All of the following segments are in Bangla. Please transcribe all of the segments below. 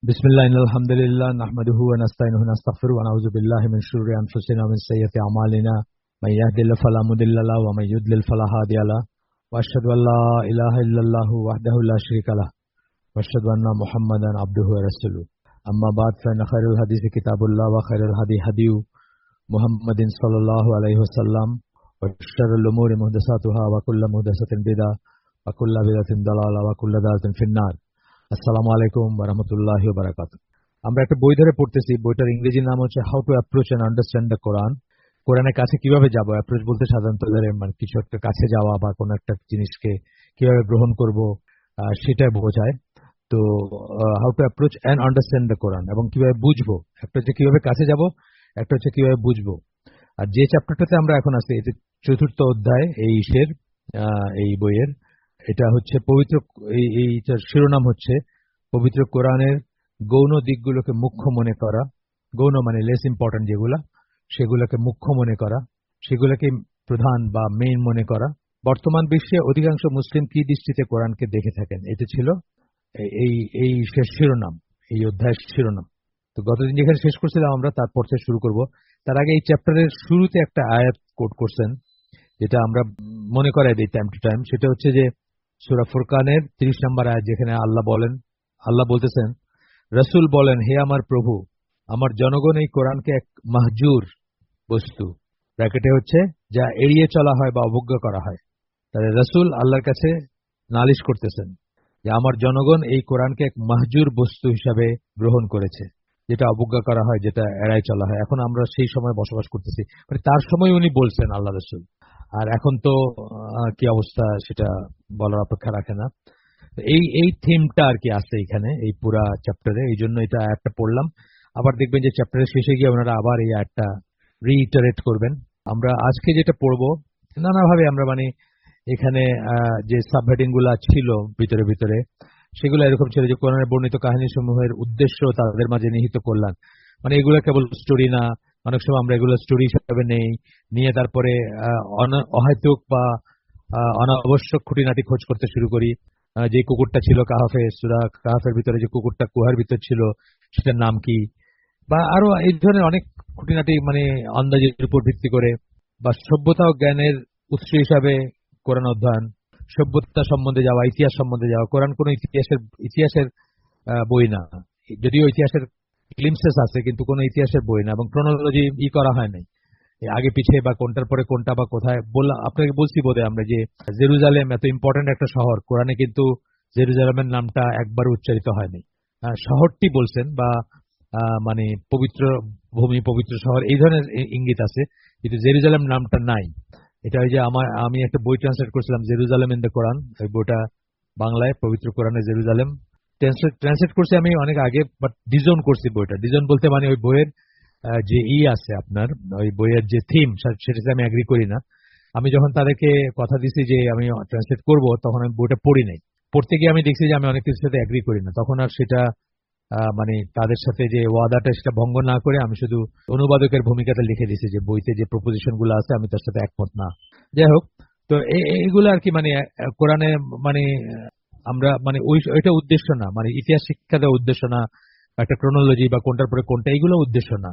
बिस्मिल्लाह अल्हम्दुलिल्लाह नहमदुहु व नस्तईनुहु व नस्तगफिरुहु व नऊज़ु बिल्लाहि मिन शुर्रि अनफुसिना व मिन सय्यिआति अमालिना मन यहदिल्लाहु फला मुदिल्ल लहु व मन युद्लिल फला हादिय लहु व अशहदु अल्ला इलाहा इल्लल्लाहु वहदहु ला शरीका लहु व अशहदु अन्ना मुहम्मदन अब्दुहु व रसूलुहु अम्मा बाद फइन खैरुल हदीस किताबुल्लाह व खैरुल हदी हदी मुहम्मदिन सल्लल्लाहु अलैहि वसल्लम व शर्रुल उमूरि मुहदसातुहा व कुल्लु मुहदसातिन बिदअह व कुल्लु बिदअतिन दलाला व कुल्लु दालालातिन फिन्नार। আসসালামু আলাইকুম ওয়া রাহমাতুল্লাহি ওয়া বারাকাতুহু। আমরা একটা বই ধরে পড়তেছি, বইটার ইংরেজি নাম হচ্ছে how to approach and understand the Quran. কোরআনের কাছে কিভাবে যাব, অ্যাপ্রোচ বলতে সাধারণত মানে কিছু একটা কাছে যাওয়া বা কোনো একটা জিনিসকে কিভাবে গ্রহণ করব সেটা বোঝায়। তো how to approach and understand the Quran, এবং কিভাবে বুঝবো, একটা হচ্ছে কিভাবে কাছে যাব, একটা হচ্ছে কিভাবে বুঝবো। আর যে চ্যাপ্টারটাতে আমরা এখন আছি এটি চতুর্থ অধ্যায় এই বইয়ের। এটা হচ্ছে পবিত্র, এইটার শিরোনাম হচ্ছে পবিত্র কোরআনের গৌণ দিকগুলোকে মুখ্য মনে করা। গৌণ মানে লেস ইম্পর্টেন্ট যেগুলা, সেগুলোকে মুখ্য মনে করা, সেগুলোকে প্রধান বা মেইন মনে করা। বর্তমান বিশ্বে অধিকাংশ মুসলিম কি দৃষ্টিতে কোরআনকে দেখে থাকেন, এটা ছিল এই এই শেষ শিরোনাম, এই অধ্যায়ের শিরোনাম। তো গতদিন যেখানে শেষ করছিলাম আমরা তারপর থেকে শুরু করব। তার আগে এই চ্যাপ্টারের শুরুতে একটা আয়াত কোট করছেন, যেটা আমরা মনে করাই দিই টাইম টু টাইম। সেটা হচ্ছে যে সূরা ফুরকানের ৩০ নম্বর আয়াত, যেখানে আল্লাহ বলতেছেন, রাসূল বলেন, হে আমার প্রভু, আমার জনগণ এই কোরআনকে এক মাহজুর বস্তু, ব্র্যাকেটে হচ্ছে যা এড়িয়ে চলা হয় বা অবজ্ঞা করা হয়। তাহলে রাসূল আল্লাহর কাছে নালিশ করতেছেন যে আমার জনগণ এই কোরআনকে এক মাহজুর বস্তু হিসাবে গ্রহণ করেছে, যেটা অবজ্ঞা করা হয়, যেটা এড়াই চলা হয়। এখন আমরা সেই সময় বসবাস করতেছি, মানে তার সময় উনি বলছেন আল্লাহ রাসূল। আর এখন তো কি অবস্থা সেটা বলার অপেক্ষা রাখে না। এই থিমটা আর কি আছে এখানে এই পুরা চ্যাপ্টারে, এই জন্য এটা একটা পড়লাম। আবার দেখবেন যে চ্যাপ্টারের শেষে গিয়ে ওনারা আবার এই একটা রিইটারেট করবেন। আমরা আজকে যেটা পড়বো নানাভাবে আমরা মানে এখানে যে সাবহেডিং গুলা ছিল ভিতরে ভিতরে, সেগুলো এরকম ছিল যে কোরআনের বর্ণিত কাহিনী সমূহের উদ্দেশ্য তাদের মাঝে নিহিত কল্যাণ। মানে এগুলো কেবল স্টোরি না, অনেক সময় আমরা এগুলো স্টোরি হিসাবে নিয়ে তারপরে অহেতুক বা অনাবশ্যক খুঁটিনাটি খোঁজ করতে শুরু করি। যে কুকুরটা ছিল কাহাফে, সূরা কাহাফের ভিতরে যে কুকুরটা গুহার ভিতর ছিল সেটার নাম কি, বা আরো এই ধরনের অনেক খুঁটিনাটি মানে আন্দাজের উপর ভিত্তি করে, বা সভ্যতা ও জ্ঞানের উৎস হিসাবে কোরআন অধ্যয়ন, সভ্যতা সম্বন্ধে যাওয়া, ইতিহাস সম্বন্ধে যাওয়া। কোরআন কোন ইতিহাসের বই না, যদিও ইতিহাসের গ্লিমসেস আছে, কিন্তু কোন ইতিহাসের বই না, এবং ক্রোনোলজি করা হয় নাই আগে পিছিয়ে বা কোনটার পরে কোনটা বা কোথায়। আপনাকে বলছি বোধহয় আমরা যে জেরুজালেম এত ইম্পর্টেন্ট একটা শহর, কোরআনে কিন্তু জেরুজালেমের নামটা একবার উচ্চারিত হয়নি। শহরটি বলছেন বা মানে পবিত্র ভূমি, পবিত্র শহর, এই ধরনের ইঙ্গিত আছে, কিন্তু জেরুজালেম নামটা নাই। এটা ওই যে আমি একটা বই ট্রান্সলেট করছিলাম, জেরুজালেম ইন দ্য কোরআন, ওই বইটা বাংলায় পবিত্র কোরআনে জেরুজালেম ট্রান্সলেট করছি আমি অনেক আগে, বাট ডিজন করছি বইটা। ডিজন বলতে মানে ওই বইয়ের যে আছে আপনার ওই বইয়ের যে থিম, সেটাতে আমি এগ্রি করি না। আমি যখন তাদেরকে কথা দিছি যে আমি ট্রান্সলেট করব, তখন আমি বইটা পড়ি নাই। পড়তে গিয়ে আমি দেখছি যে আমি অনেক কিছুর সাথে এগ্রি করি না, তখন আর সেটা মানে তাদের সাথে যে ওয়াদাটা সেটা ভঙ্গ না করে আমি শুধু অনুবাদকের ভূমিকাটা লিখে দিছি যে বইতে যে প্রপোজিশন গুলো আছে আমি তার সাথে একমত না। যাই হোক, তো এইগুলো আর কি মানে কোরআনে মানে আমরা মানে ওইটা উদ্দেশ্য না, মানে ইতিহাস শিক্ষা দেওয়া উদ্দেশ্য না, একটা ক্রোনোলজি বা কোনটার পরে কোনটা, এইগুলো উদ্দেশ্য না।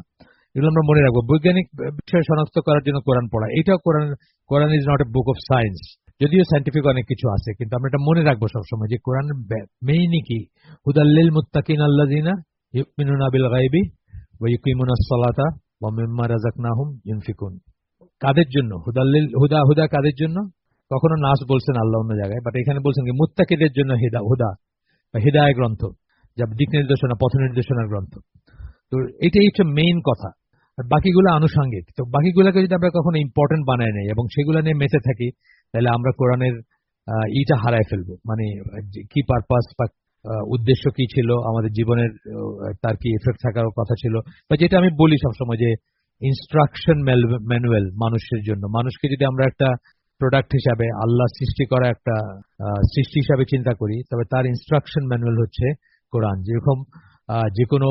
এগুলো আমরা মনে রাখবো। বৈজ্ঞানিক বিষয় শনাক্ত করার জন্য কোরআন পড়া, এটাও Quran is not a book of science, যদিও সায়েন্টিফিক অনেক কিছু আছে, কিন্তু আমরা এটা মনে রাখবো সবসময় যে কোরআন মেইনই কি, হুদাল্লিল মুত্তাকিন আল্লাযিনা ইউমিনুনা বিল গায়বি ওয়া ইউকিমুনাস সালাতা ওয়া মিম্মা রাযাকনাহুম ইউনফিকুন। কাদের জন্য হুদা কাদের জন্য? কখনো নাস বলছেন আল্লাহ অন্য জায়গায়, বাট এখানে বলছেন কি মুত্তাকিদের জন্য হুদা বা হিদায়া গ্রন্থ, যা দিক নির্দেশনা, পথ নির্দেশনার গ্রন্থ। তো এটাই হচ্ছে মেইন কথা, আর বাকিগুলো আনুষঙ্গিক। তো বাকিগুলোকে যদি আমরা কখনো ইম্পর্টেন্ট বানায় নেই এবং সেগুলো নিয়ে মেতে থাকি, তাহলে আমরা কোরআনের ইটা হারায় ফেলবো। মানে কি পারপাস বা উদ্দেশ্য কি ছিল আমাদের জীবনের, তার কি এফেক্ট থাকার কথা ছিল, বা যেটা আমি বলি সবসময় যে ইনস্ট্রাকশন ম্যানুয়াল মানুষের জন্য। মানুষকে যদি আমরা একটা প্রোডাক্ট হিসাবে, আল্লাহ সৃষ্টি করা একটা সৃষ্টি হিসাবে চিন্তা করি, তবে তার ইনস্ট্রাকশন ম্যানুয়াল হচ্ছে কোরআন। যেরকম যে কোনো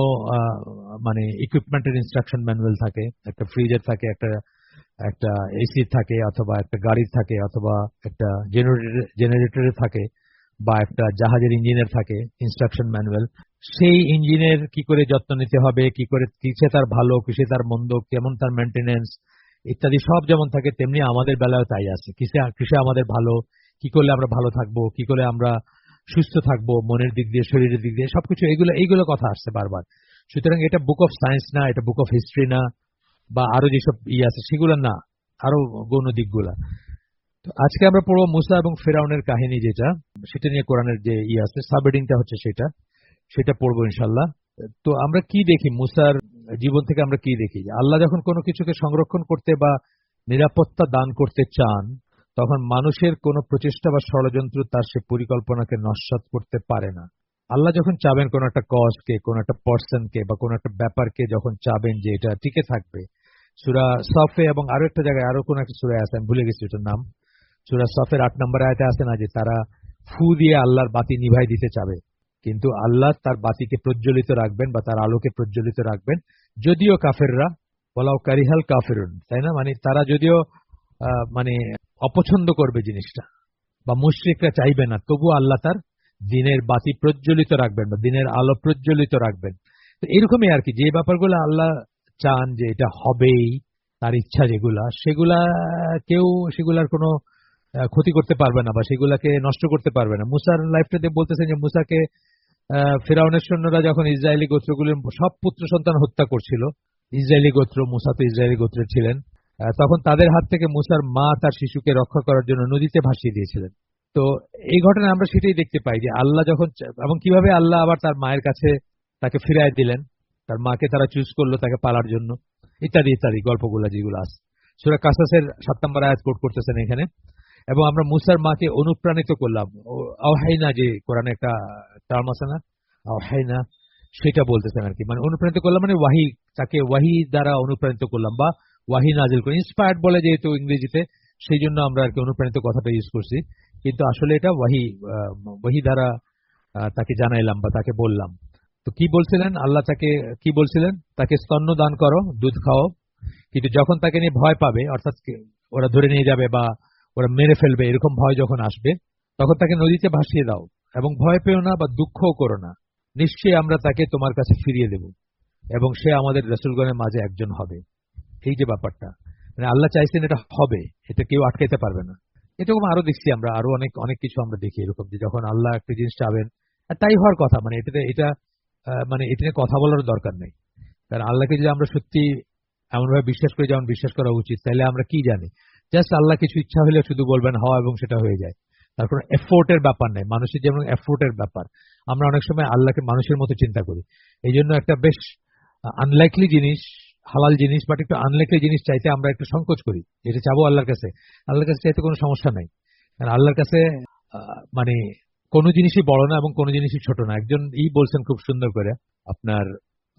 মানে ইকুইপমেন্টের ইনস্ট্রাকশন ম্যানুয়াল থাকে, একটা ফ্রিজের থাকে, একটা এসি থাকে, অথবা একটা গাড়ির থাকে, অথবা একটা জেনারেটরের থাকে, বা একটা জাহাজের ইঞ্জিনের থাকে ইনস্ট্রাকশন ম্যানুয়াল। সেই ইঞ্জিনের কি করে যত্ন নিতে হবে, কি করে কিসে তার ভালো কিসে তার মন্দ, কেমন তার মেনটেনেন্স ইত্যাদি সব যেমন থাকে, তেমনি আমাদের বেলায় তাই আছে। কিসে কিসে আমাদের ভালো, কি করলে আমরা ভালো থাকবো, কি করে আমরা সুস্থ থাকবো মনের দিক দিয়ে শরীরের দিক দিয়ে, সবকিছু এইগুলো কথা আসছে বারবার। সুতরাং এটা বুক অফ সায়েন্স না, এটা বুক অফ হিস্ট্রি না, বা আরো যেসব আছে সেগুলো না, আরো গৌণ দিকগুলা। তো আজকে আমরা পড়বো মুসা এবং ফেরাউনের কাহিনী, যেটা সেটা নিয়ে কোরআনের যে আছে সাবহেডিংটা হচ্ছে সেটা পড়বো ইনশাল্লাহ। তো আমরা কি দেখি মুসার জীবন থেকে, আমরা কি দেখি যে আল্লাহ যখন কোনো কিছুকে সংরক্ষণ করতে বা নিরাপত্তা দান করতে চান, তখন মানুষের কোনো প্রচেষ্টা বা ষড়যন্ত্র তার সে পরিকল্পনাকে নস্যাৎ করতে পারে না। আল্লাহ যখন চাবেন কোন একটা কজকে, কোন একটা পার্সনকে বা কোন একটা ব্যাপারকে যখন চাবেন যে এটা টিকে থাকবে, সূরা সফে এবং আরো একটা জায়গায় আরো কোন একটা সূরা আছে, আমি ভুলে গেছি ওটার নাম, সূরা সফের 8 নম্বর আয়াতে আছে না যে তারা ফু দিয়ে আল্লাহর বাতি নিভাই দিতে চাবে, কিন্তু আল্লাহ তার বাতিকে প্রজ্বলিত রাখবেন বা তার আলোকে প্রজ্বলিত রাখবেন, যদিও কাফেররা ওয়ালাউ কারিহাল কাফিরুন, তাই না, মানে তারা যদিও মানে অপছন্দ করবে জিনিসটা, বা মুশরিকরা চাইবে না, তবু আল্লাহ তার দিনের বাতি প্রজ্বলিত রাখবেন বা দিনের আলো প্রজ্বলিত রাখবেন। তো এরকমই আর কি, যে ব্যাপারগুলো আল্লাহ চান যে এটা হবেই, তার ইচ্ছা সেগুলা কেউ সেগুলার কোনো ক্ষতি করতে পারবে না বা সেগুলাকে নষ্ট করতে পারবে না। মুসার লাইফটাতে বলতেছেন যে মুসাকে ফেরাউনের সৈন্যরা যখন ইসরায়েলি গোত্রগুলির সব পুত্র সন্তান হত্যা করছিল, ইসরায়েলি গোত্র, মুসা তো ইসরায়েলি গোত্রের ছিলেন, তখন তাদের হাত থেকে মুসার মা তার শিশুকে রক্ষা করার জন্য নদীতে ভাসিয়ে দিয়েছিলেন। তো এই ঘটনায় আমরা সেটাই দেখতে পাই যে আল্লাহ যখন, এবং কিভাবে আল্লাহ আবার তার মায়ের কাছে তাকে ফিরায় দিলেন, তার মাকে তারা চুজ করলো তাকে পালার জন্য, ইত্যাদি ইত্যাদি গল্পগুলা যেগুলো আছে। সূরা কাসাসের 7 নম্বর আয়াত কোট করতেছেন এখানে। এবং আমরা মুসার মাকে অনুপ্রাণিত করলাম, আওহাইনা, যে কোরআনে একটা টার্ম আছে না আওহাইনা, সেটা বলতেছেন আর কি, মানে অনুপ্রাণিত করলাম মানে ওয়াহি, তাকে ওয়াহি দ্বারা অনুপ্রাণিত করলাম বা ওয়াহি নাজিল করে, ইন্সপায়ার্ড বলে যেহেতু ইংরেজিতে, সেই জন্য আমরা আর কি অনুপ্রাণিত কথাটা ইউজ করছি, কিন্তু আসলে এটা ওয়াহি দ্বারা তাকে জানাইলাম বা তাকে বললাম। তো কি বলছিলেন আল্লাহ, তাকে কি বলছিলেন, তাকে স্তন্য দান করো, দুধ খাও, কিন্তু যখন তাকে নিয়ে ভয় পাবে, অর্থাৎ ওরা ধরে নিয়ে যাবে বা ওরা মেরে ফেলবে, এরকম ভয় যখন আসবে, তখন তাকে নদীতে ভাসিয়ে দাও এবং ভয় পেও না বা দুঃখও করো না, নিশ্চয়ই আমরা তাকে তোমার কাছে ফিরিয়ে দেব এবং সে আমাদের রাসূলগণের মাঝে একজন হবে। এই যে ব্যাপারটা, মানে আল্লাহ চাইছেন এটা হবে, এটা কেউ আটকাইতে পারবে না। এরকম আরো দেখছি আমরা, আরো অনেক অনেক কিছু আমরা দেখি এরকম, যে যখন আল্লাহ একটা জিনিস চাবেন আর তাই হওয়ার কথা, মানে এটা মানে এটা নিয়ে কথা বলার দরকার নেই। কারণ আল্লাহকে যদি আমরা সত্যি এমন ভাবে বিশ্বাস করি যেমন বিশ্বাস করা উচিত, তাহলে আমরা কি জানি, জাস্ট আল্লাহ কিছু ইচ্ছা হলে শুধু বলবেন হওয়া এবং সেটা হয়ে যায়, তার কোনো এফোর্টের ব্যাপার নেই। মানুষের যেমন এফোর্টের ব্যাপার, আমরা অনেক সময় আল্লাহকে মানুষের মতো চিন্তা করি, এই জন্য একটা বেশ আনলাইকলি জিনিস, হালাল জিনিস বাট একটু আনলাইকলি জিনিস চাইতে আমরা একটু সংকোচ করি, এটা চাবো আল্লাহর কাছে। আল্লাহর কাছে চাইতে কোনো সমস্যা নাই, কারণ আল্লাহর কাছে মানে কোনো জিনিসই বড় না এবং কোনো জিনিসই ছোট না। একজন বলছেন খুব সুন্দর করে, আপনার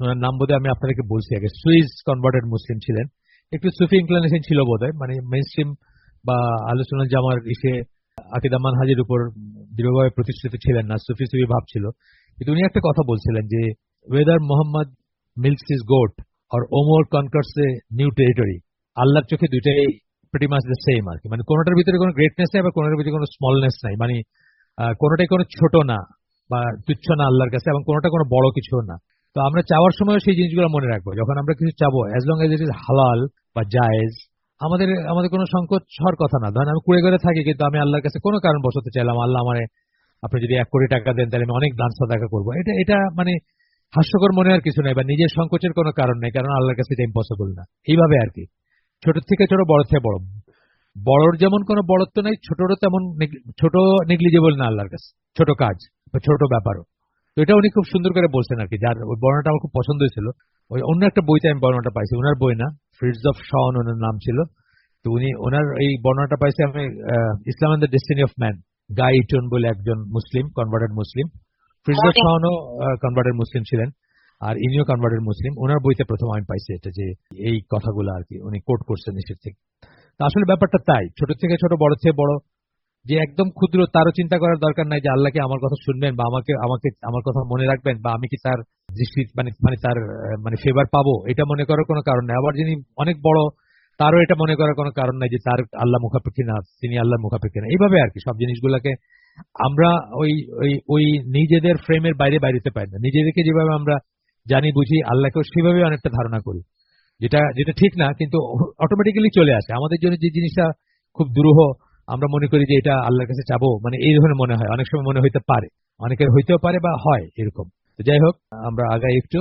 ওনার নাম বোধহয় আমি আপনাদেরকে বলছি আগে, সুইস কনভার্টেড মুসলিম ছিলেন, একটু সুফি ইনক্লিনেশন ছিল বোধহয়, মানে মেইনস্ট্রিম বা আলোচনা জামার ইসে আকিদা মানহাজের উপর দৃঢ়ভাবে প্রতিষ্ঠিত ছিলেন না, সুফি সুফি ভাব ছিল। কিন্তু উনি একটা কথা বলছিলেন যে whether Muhammad milks his goat or Omar conquers a new territory, আল্লাহর চোখে দুইটাই প্রিটি মাচ দ্য সেম আর কি, মানে কোনোটার ভিতরে কোনো গ্রেটনেস নেই বা কোনোটার ভিতরে কোনো স্মলনেস নাই, মানে কোনোটাই কোনো ছোট না বা তুচ্ছ না আল্লাহর কাছে, এবং কোনোটা কোনো বড় কিছু না। তো আমরা চাওয়ার সময় সেই জিনিসগুলো মনে রাখবো, যখন আমরা কিছু চাবো as long as it is হালাল বা জায়েজ, আমাদের আমাদের কোনো সংকোচ হওয়ার কথা না। ধরেন আমি কুড়ে ঘরে থাকি, কিন্তু আমি আল্লাহর কাছে কোনো কারণ বসাতে চাইলাম, আল্লাহ আমারে আপনি যদি 1 কোটি টাকা দেন তাহলে আমি অনেক দান সাদাকা করবো, এটা এটা মানে হাস্যকর মনে আর কিছু নাই বা নিজের সংকোচের কোনো কারণ নেই, কারণ আল্লাহর কাছে এটা ইম্পসিবল না। এইভাবে আর কি, ছোট থেকে ছোট, বড় থেকে বড়, বড়র যেমন কোনো বড়ত্ব নেই, ছোটরও তেমন ছোট নেগলিজেবল না আল্লাহর কাছে, ছোট কাজ বা ছোট ব্যাপারও। তো এটা উনি খুব সুন্দর করে বলছেন আর কি, যার ওই বর্ণনাটা আমার খুব পছন্দ হয়েছিল। ওই অন্য একটা বইতে আমি বর্ণনাটা পাইছি, ওনার বই না, ফ্রিডস অফ শন ওনার নাম ছিল। তো উনি ওনার এই বর্ণনাটা পাইছি আমি Islam and the destiny of man, Guy Eaton বলে একজন Muslim, converted Muslim, Frithjof শনও কনভার্টেড মুসলিম ছিলেন, আর ইনিও কনভার্টেড মুসলিম। ওনার বইতে প্রথম আমি পাইছি এটা, যে এই কথাগুলো আর কি উনি কোট করছেন নিচের থেকে। তা আসলে ব্যাপারটা তাই, ছোট থেকে ছোট, বড় থেকে বড়, যে একদম ক্ষুদ্র তারও চিন্তা করার দরকার নাই যে আল্লাহকে আমার কথা শুনবেন বা আমাকে আমাকে আমার কথা মনে রাখবেন বা আমি কি তার দৃষ্টি মানে মানে তার মানে ফেভার পাবো, এটা মনে করার কোনো কারণ নেই। আবার যিনি অনেক বড়, তারও এটা মনে করার কোনো কারণ নাই যে তার আল্লাহ মুখাপেক্ষী না, তিনি আল্লাহর মুখাপেক্ষী না। এইভাবে আর কি সব জিনিসগুলোকে আমরা ওই ওই ওই নিজেদের ফ্রেমের বাইরে বাইরেতে পারি না। নিজেদেরকে যেভাবে আমরা জানি বুঝি, আল্লাহকেও সেভাবে অনেকটা ধারণা করি, যেটা যেটা ঠিক না, কিন্তু অটোমেটিক্যালি চলে আসে আমাদের জন্য। যে জিনিসটা খুব দুরূহ, আমরা মনে করি যে এটা আল্লাহর কাছে চাবো, মানে এই ধরনের মনে হয়, অনেক সময় মনে হইতে পারে, অনেকের হইতেও পারে বা হয় এরকম। তো যাই হোক, আমরা আগাই একটু।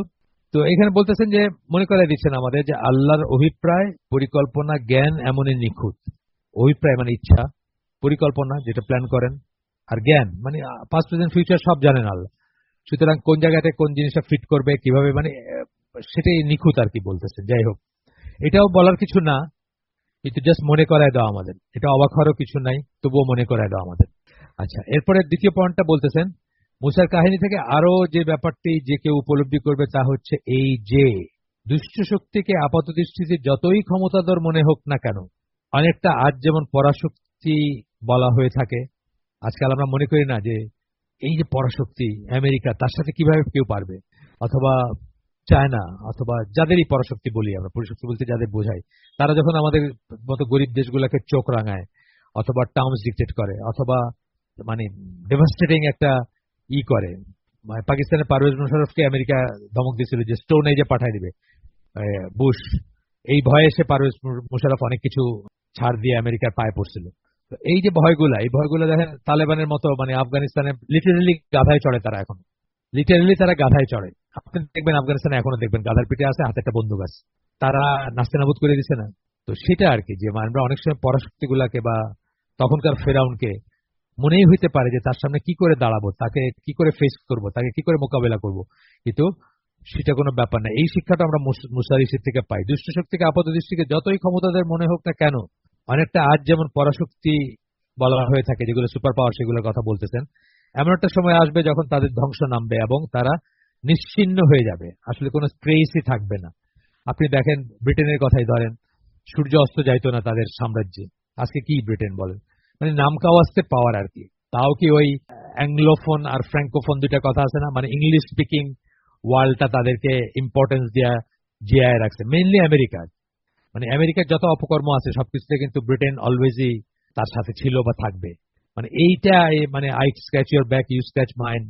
তো এখানে বলতেছেন যে, মনে করাই দিচ্ছেন আমাদের যে আল্লাহর অভিপ্রায়, পরিকল্পনা, জ্ঞান এমনই নিখুঁত। অভিপ্রায় মানে ইচ্ছা, পরিকল্পনা যেটা প্ল্যান করেন, আর জ্ঞান মানে পাস্ট প্রেজেন্ট ফিউচার সব জানেন আল্লাহ। সুতরাং কোন জায়গাতে কোন জিনিসটা ফিট করবে কিভাবে, মানে সেটাই নিখুঁত আর কি বলতেছে। যাই হোক, এটাও বলার কিছু না, কিন্তু জাস্ট মনে করায় দেওয়া আমাদের, এটা অবাক হওয়ারও কিছু নাই, তবুও মনে করায় দেওয়া আমাদের। আচ্ছা, এরপরে দ্বিতীয় পয়েন্টটা বলতেছেন, মুসার কাহিনী থেকে আরো যে ব্যাপারটি যে কেউ উপলব্ধি করবে তা হচ্ছে এই যে, দুষ্ট শক্তিকে আপাত দৃষ্টিতে যতই ক্ষমতাধর মনে হোক না কেন, অনেকটা আজ যেমন পরাশক্তি বলা হয়ে থাকে, আজকাল আমরা মনে করি না যে এই যে পরাশক্তি আমেরিকা, তার সাথে কিভাবে কেউ পারবে, অথবা চায়না, অথবা যাদেরই পরাশক্তি বলি আমরা, পরাশক্তি বলতে যাদের বোঝাই, তারা যখন আমাদের মতো গরিব দেশগুলোকে চোখ রাঙায়, অথবা টার্মস ডিকটেট করে, অথবা মানে ডেভাস্টেটিং একটা করে, মানে পাকিস্তানের পারভেজ মুশারফকে আমেরিকা ধমক দিয়েছিল যে স্টোন এজে পাঠায় দিবে বুশ, এই ভয়ে সে পারভেজ মুশারফ অনেক কিছু ছাড় দিয়ে আমেরিকার পায়ে পড়ছিল। তো এই যে ভয়গুলা, এই ভয়গুলা দেখেন তালেবানের মতো, মানে আফগানিস্তানে লিটারেলি গাধায় চড়ে তারা এখন, লিটারেলি তারা গাধায় চড়ে। আপনি দেখবেন আফগানিস্তানে এখনো দেখবেন গাধার পিঠে আছে, হাতে একটা বন্দুক আছে, তারা নাস্তানাবুদ করে দিচ্ছে না। তো সেটা আর কি, যে আমরা অনেক সময় পরাশক্তি গুলাকে বা তখনকার ফেরাউনকে মনেই হইতে পারে যে তার সামনে কি করে দাঁড়াবো, তাকে কি করে ফেস করব, তাকে কি করে মোকাবেলা করব, কিন্তু সেটা কোনো ব্যাপার না। এই শিক্ষাটা আমরা মুসার ইসির থেকে পাই। দুষ্ট শক্তিকে আপাত দৃষ্টিকে যতই ক্ষমতাদের মনে হোক না কেন, অনেকটা আজ যেমন পরাশক্তি বলা হয়ে থাকে, যেগুলো সুপার পাওয়ার, সেগুলোর কথা বলতেছেন, এমন একটা সময় আসবে যখন তাদের ধ্বংস নামবে এবং তারা নিশ্চিহ্ন হয়ে যাবে, আসলে কোনো ট্রেসই থাকবে না। আপনি দেখেন, ব্রিটেনের কথাই ধরেন, সূর্য অস্ত যাইতো না তাদের সাম্রাজ্যে, আজকে কি ব্রিটেন বলেন, মানে নাম কাওয়াজতে পাওয়ার আর কি। তাও কি ওই অ্যাংলোফোন আর ফ্র্যাঙ্কোফোন দুইটা কথা আছে না, মানে ইংলিশ স্পিকিং ওয়ার্ল্ডটা তাদেরকে ইম্পর্টেন্স দেওয়া জিয়ায় রাখছে, মেইনলি আমেরিকা। মানে আমেরিকার যত অপকর্ম আছে সবকিছুতে কিন্তু ব্রিটেন অলওয়েজই তার সাথে ছিল বা থাকবে। মানে এইটা মানে I scratch your back, you scratch mine,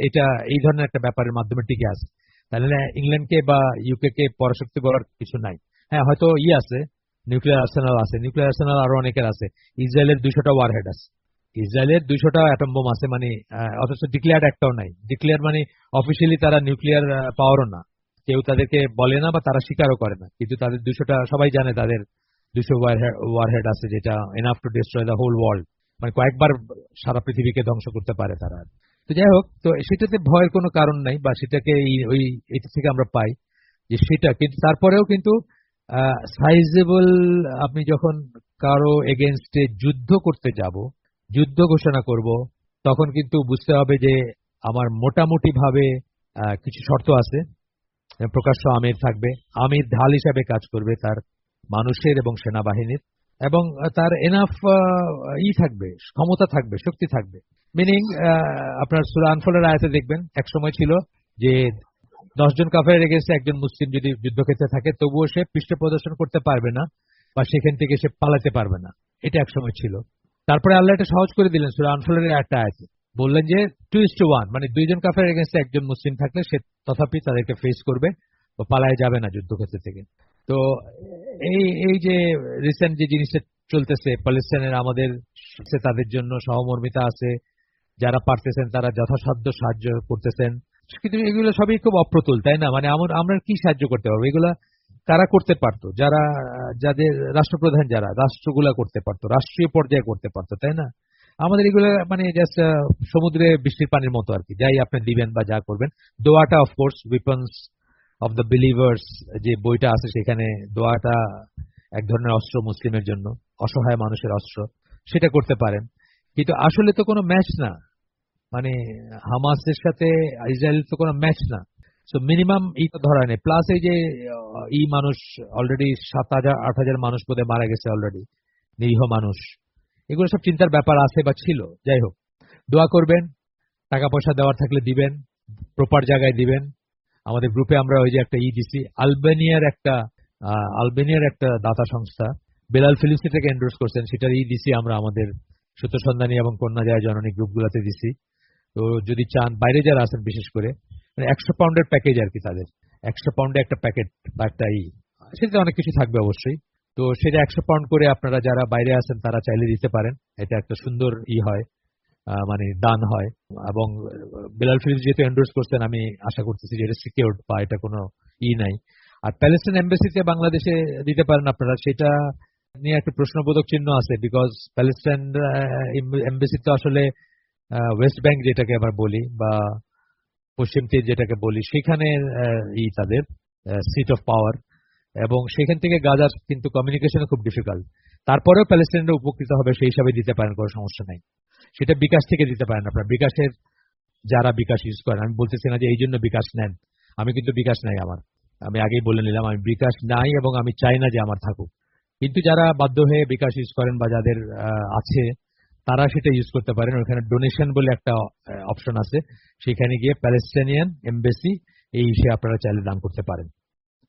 এটা এই ধরনের একটা ব্যাপারের মাধ্যমে টিকে আছে। তাহলে ইংল্যান্ডকে বা ইউকে কে পরাশক্তি বলার কিছু নাই। হ্যাঁ, হয়তো আছে, নিউক্লিয়ার আর্সেনাল আছে, নিউক্লিয়ার আর্সেনাল আরো অনেকের আছে। ইসরায়েলের 200টা ওয়ারহেড আছে, ইসরায়েলের 200টা অ্যাটম বোম আছে, মানে অথচ ডিক্লেয়ার্ড একটাও নাই। ডিক্লেয়ার মানে অফিসিয়ালি তারা নিউক্লিয়ার পাওয়ারও না, কেউ তাদেরকে বলে না বা তারা স্বীকারও করে না, কিন্তু তাদের 200টা সবাই জানে, তাদের 200 ওয়ারহেড আছে, যেটা enough to destroy the whole world, মানে কয়েকবার সারা পৃথিবীকে ধ্বংস করতে পারে তারা। তো যাই হোক, তো সেটাতে ভয়ের কোনো কারণ নাই, বা সেটাকে ওই এটা থেকে আমরা পাই যে সেটা, কিন্তু তারপরেও কিন্তু সাইজেবল, আপনি যখন কারো এগেনস্টে যুদ্ধ করতে যাব, যুদ্ধ ঘোষণা করব, তখন কিন্তু বুঝতে হবে যে আমার মোটামুটি ভাবে কিছু শর্ত আছে। প্রকাশ্য আমির থাকবে, আমির ঢাল হিসাবে কাজ করবে তার মানুষের এবং সেনাবাহিনীর, এবং তার এনাফ থাকবে, ক্ষমতা থাকবে, শক্তি থাকবে। মিনিং, আপনার সূরা আনফলের আয়াতে দেখবেন এক সময় ছিল যে 10 জন কাফেরের এগেন্সে একজন মুসলিম যদি যুদ্ধক্ষেত্রে থাকে, তবুও সে পৃষ্ঠ প্রদর্শন করতে পারবে না বা সেখান থেকে সে পালাতে পারবে না, এটা এক সময় ছিল। তারপরে আল্লাহ এটা সহজ করে দিলেন সূরা আনফলের একটা আয়াতে, বললেন যে 2:1, মানে 2 জন কাফেরের এগেন্সে একজন মুসলিম থাকলে সে তথাপি তাদেরকে ফেস করবে ও পালায় যাবে না যুদ্ধক্ষেত্র থেকে। তো এই এই যে রিসেন্ট যে জিনিসটা চলতেছে প্যালেস্টাইনের, আমাদের তাদের জন্য সহমর্মিতা আছে, যারা পারতেছেন তারা যথাসাধ্য সাহায্য করতেছেন, কিন্তু এগুলো সবই খুব অপ্রতুল, তাই না? মানে আমরা কি সাহায্য করতে পারবো? এগুলা কারা করতে পারতো? যারা, যাদের রাষ্ট্রপ্রধান, যারা রাষ্ট্রগুলা করতে পারতো, রাষ্ট্রীয় পর্যায়ে করতে পারতো, তাই না? আমাদের এগুলো মানে জাস্ট সমুদ্রে বৃষ্টির পানির মতো আর কি, যাই আপনি দিবেন বা যা করবেন। দোয়াটা of course weapons of the believers, যে বইটা আছে সেখানে দোয়াটা এক ধরনের অস্ত্র মুসলিমের জন্য, অসহায় মানুষের অস্ত্র, সেটা করতে পারেন। কিন্তু আসলে তো কোনো ম্যাচ না, মানে হামাসের সাথে ইসরায়েল তো কোনো ম্যাচ না। সো মিনিমাম তো ধরা নেই। প্লাস এই যে মানুষ অলরেডি 7,000-8,000 মানুষ বোধহয় মারা গেছে অলরেডি, নিরীহ মানুষ, এগুলো সব চিন্তার ব্যাপার আছে বা ছিল। যাই হোক, দোয়া করবেন, টাকা পয়সা দেওয়ার থাকলে দিবেন, প্রপার জায়গায় দিবেন। আমাদের গ্রুপে আমরা ওই যে একটা দিছি, আলবেনিয়ার একটা দাতা সংস্থা বেলাল ফিলিস্তি থেকে এন্ডোর্স করছেন, সেটার দিছি আমরা আমাদের সত্য সন্ধানী এবং কন্যা যায় জননী গ্রুপগুলোতে দিছি। তো যদি চান বাইরে যারা আছেন বিশেষ করে, মানে 100 পাউন্ডের প্যাকেজ আর কি তাদের, 100 পাউন্ডে একটা প্যাকেট বা একটা সেটাতে অনেক কিছু থাকবে অবশ্যই। তো সেটা 100 পাউন্ড করে আপনারা যারা বাইরে আছেন তারা চাইলে দিতে পারেন। এটা একটা সুন্দর হয়, মানে দান হয়। এবং বেলাল ফিরিজ যেহেতু এন্ডোর্স করছেন, আমি আশা করতেছি যে এটা সিকিউরড বা এটা কোনো নাই। আর প্যালেস্টাইন এমবাসিতে বাংলাদেশে দিতে পারেন আপনারা, সেটা নিয়ে একটা প্রশ্নবোধক চিহ্ন আছে। বিকজ প্যালেস্টাইন এমবাসি তো আসলে ওয়েস্ট ব্যাংক যেটাকে আমরা বলি বা পশ্চিম তীর যেটাকে বলি, সেখানে তাদের সিট অফ পাওয়ার, এবং সেখান থেকে গাজার কিন্তু কমিউনিকেশন খুব ডিফিকাল্ট। তারপরেও প্যালেস্টাইনরা উপকৃত হবে, সেই হিসাবে দিতে পারেন, কোনো সমস্যা নাই। সেটা বিকাশ থেকে দিতে পারেন আপনারা। বিকাশের যারা বিকাশ ইউজ করেন, আমি বলতেছি না যে এই জন্য বিকাশ নেন, আমি কিন্তু বিকাশ নাই আমার, আমি আগেই বলে নিলাম আমি বিকাশ নাই এবং আমি চাই না যে আমার থাকুক। কিন্তু যারা বাধ্য হয়ে বিকাশ ইউজ করেন বা যাদের আছে, তারা সেটা ইউজ করতে পারেন। ওখানে ডোনেশন বলে একটা অপশন আছে, সেখানে গিয়ে প্যালেস্টাইনিয়ান এমবাসি এই হিসেবে আপনারা চাইলে দান করতে পারেন।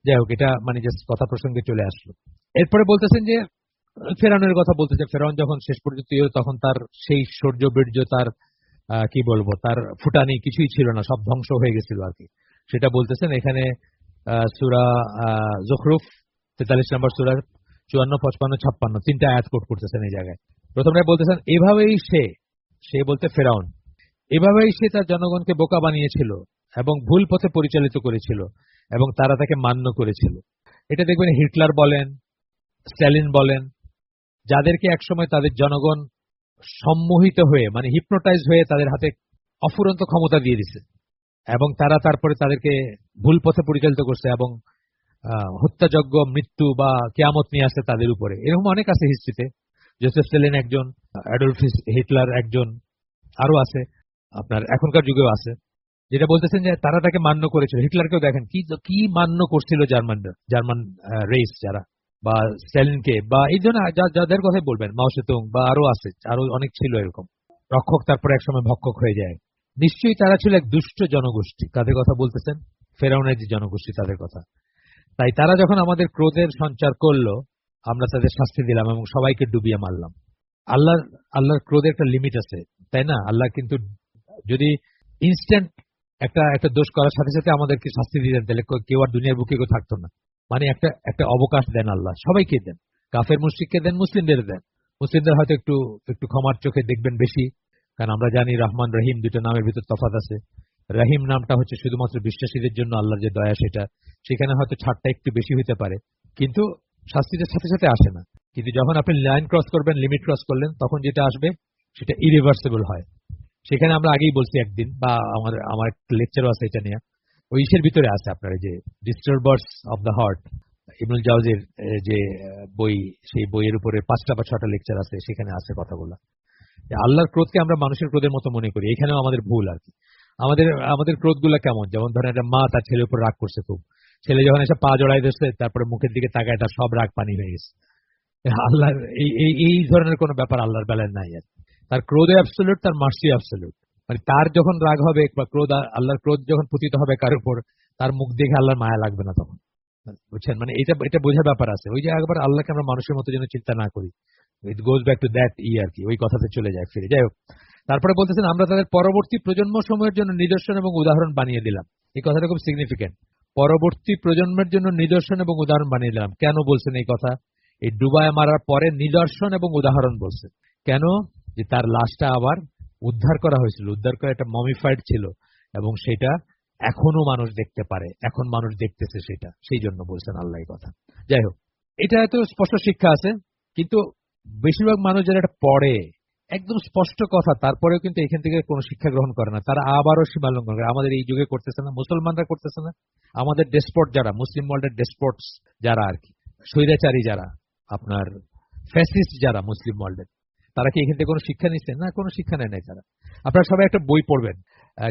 যাই হোক, এটা মানে জাস্ট কথা প্রসঙ্গে চলে আসলো। এরপরে বলতেছেন যে ফেরাউনের কথা বলতেছে। ফেরাউন যখন শেষ পর্যন্ত তখন তার সেই শৌর্য বীর্য, তার কি বলবো, তার ফুটানি কিছুই ছিল না, সব ধ্বংস হয়ে গেছিল আর কি। সেটা বলতেছেন এখানে সূরা যুখরুফ 43 নম্বর সূরা 54, 55, 56 তিনটা আয়াত কোট করতেছেন এই জায়গায়। প্রথমে বলতেছেন এভাবেই সে বলতে ফেরাউন, এভাবেই সে তার জনগণকে বোকা বানিয়েছিল এবং ভুল পথে পরিচালিত করেছিল এবং তারা তাকে মান্য করেছিল। এটা দেখবেন হিটলার বলেন, স্ট্যালিন বলেন, যাদেরকে একসময় তাদের জনগণ সম্মোহিত হয়ে, মানে হিপনোটাইজ হয়ে তাদের হাতে অফুরন্ত ক্ষমতা দিয়ে দিছে এবং তারা তারপরে তাদেরকে ভুল পথে পরিচালিত করছে এবং হত্যাযজ্ঞ, মৃত্যু বা কেয়ামত নিয়ে আসছে তাদের উপরে। এরকম অনেক আছে হিস্ট্রিতে। জোসেফ স্ট্যালিন একজন, অ্যাডলফ হিটলার একজন, আরো আছে, আপনার এখনকার যুগেও আছে। যেটা বলতেছেন যে তারা তাকে মান্য করেছিল। হিটলারকেও দেখেন কি মান্য করছিল জার্মান রেস যারা, বা স্ট্যালিনকে, বা এই জন্য যাদের কথাই বলবেন, মাও সেতুং বা আরো আছে, আরো অনেক ছিল এরকম রক্ষক, তারপরে একসময় ভক্ষক হয়ে যায়। নিশ্চয়ই তারা ছিল এক দুষ্ট জনগোষ্ঠী। কাদের কথা বলতেছেন? ফেরাউনের যে জনগোষ্ঠী, তাদের কথা। তাই তারা যখন আমাদের ক্রোধের সঞ্চার করলো, আমরা তাদের শাস্তি দিলাম এবং সবাইকে ডুবিয়ে মারলাম। আল্লাহর ক্রোধের একটা লিমিট আছে, তাই না? আল্লাহ কিন্তু যদি ইনস্ট্যান্ট একটা দোষ করার সাথে সাথে আমাদেরকে শাস্তি দিতেন, তাহলে কেউ আর দুনিয়ার বুকে কেউ থাকতো না। মানে একটা অবকাশ দেন আল্লাহ, সবাইকে দেন, কাফের মুশরিককে দেন, মুসলিমদের দেন। মুসলিমদের হয়তো একটু ক্ষমার চোখে দেখবেন বেশি, কারণ আমরা জানি রহমান রহিম দুটো নামের ভিতর তফাৎ আছে। রহিম নামটা হচ্ছে শুধুমাত্র বিশ্বাসীদের জন্য আল্লাহর যে দয়া, সেখানে হয়তো ছাড়টা একটু বেশি হতে পারে, কিন্তু শাস্তিদের সাথে সাথে আসে না। কিন্তু যখন আপনি লাইন ক্রস করবেন, লিমিট ক্রস করলেন, তখন যেটা আসবে সেটা ইরিভার্সিবল হয়। সেখানে আমরা আগেই বলছি একদিন, বা আমার একটা লেকচারও আছে এটা নিয়ে, ওই ইসের ভিতরে আছে আপনার যে ডিস্টার্বার্স অফ দ্য হার্ট, ইবনুল জাওজির যে বই, সেই বইয়ের উপরে 5টা বা 6টা লেকচার আছে, সেখানে আছে কথাগুলো। আল্লাহর ক্রোধকে আমরা মানুষের ক্রোধের মতো মনে করি, এখানেও আমাদের ভুল আর কি। আমাদের ক্রোধগুলো কেমন, যেমন ধরেন একটা মা তার ছেলের উপর রাগ করছে খুব, ছেলে যখন এসে পা জড়াই দিচ্ছে, তারপরে মুখের দিকে তাকায়, তার সব রাগ পানি হয়ে গেছে। আল্লাহর এই ধরনের কোন ব্যাপার আল্লাহর বেলায় নাই আর। তার ক্রোধ অ্যাবসলিউট, তার মার্সি অ্যাবসলিউট। মানে তার যখন রাগ হবে বা আল্লাহর ক্রোধ যখন পতিত হবে কার উপর, তার মুখ দেখে আল্লাহর মায়া লাগবে না তখন, বুঝছেন? মানে এটা বোঝার ব্যাপার আছে। ওই যে একবার আল্লাহকে আমরা মানুষের মতো যেন চিন্তা না করি, ইট গোজ ব্যাক টু দ্যাট আর কি, ওই কথাতে চলে যায় ফিরে। যাই হোক, তারপরে বলতেছেন আমরা তাদের পরবর্তী প্রজন্ম সময়ের জন্য নিদর্শন এবং উদাহরণ বানিয়ে দিলাম। এই কথাটা খুব সিগনিফিকেন্ট। পরবর্তী প্রজন্মের জন্য নিদর্শন এবং উদাহরণ বানিয়ে দিলাম। কেন বলছেন এই কথা? এই ডুবায় মারার পরে নিদর্শন এবং উদাহরণ বলছে কেন? যে তার লাশটা আবার উদ্ধার করা হয়েছিল, উদ্ধার করে একটা মমিফাইড ছিল, এবং সেটা এখনো মানুষ দেখতে পারে, এখন মানুষ দেখতেছে সেটা, সেই জন্য বলছেন আল্লাহ এই কথা। যাই হোক, এটা এত স্পষ্ট শিক্ষা আছে, কিন্তু বেশিরভাগ মানুষ যারা এটা পড়ে একদম স্পষ্ট কথা, তারপরেও কিন্তু এখান থেকে কোনো শিক্ষা গ্রহণ করে না। তারা আবারও সীমা লঙ্ঘন করে। আমাদের এই যুগে করতেছে না, মুসলমানরা করতেছে না, আমাদের ডেসপট যারা, মুসলিম ওয়ার্ল্ডের ডেসপটস যারা আর কি, স্বৈরাচারী যারা, আপনার ফ্যাসিস্ট যারা মুসলিম ওয়ার্ল্ডের, তারা কি এখান থেকে কোনো শিক্ষা নিচ্ছে? না, কোনো শিক্ষা নেয় নাই তারা। আপনারা সবাই একটা বই পড়বেন,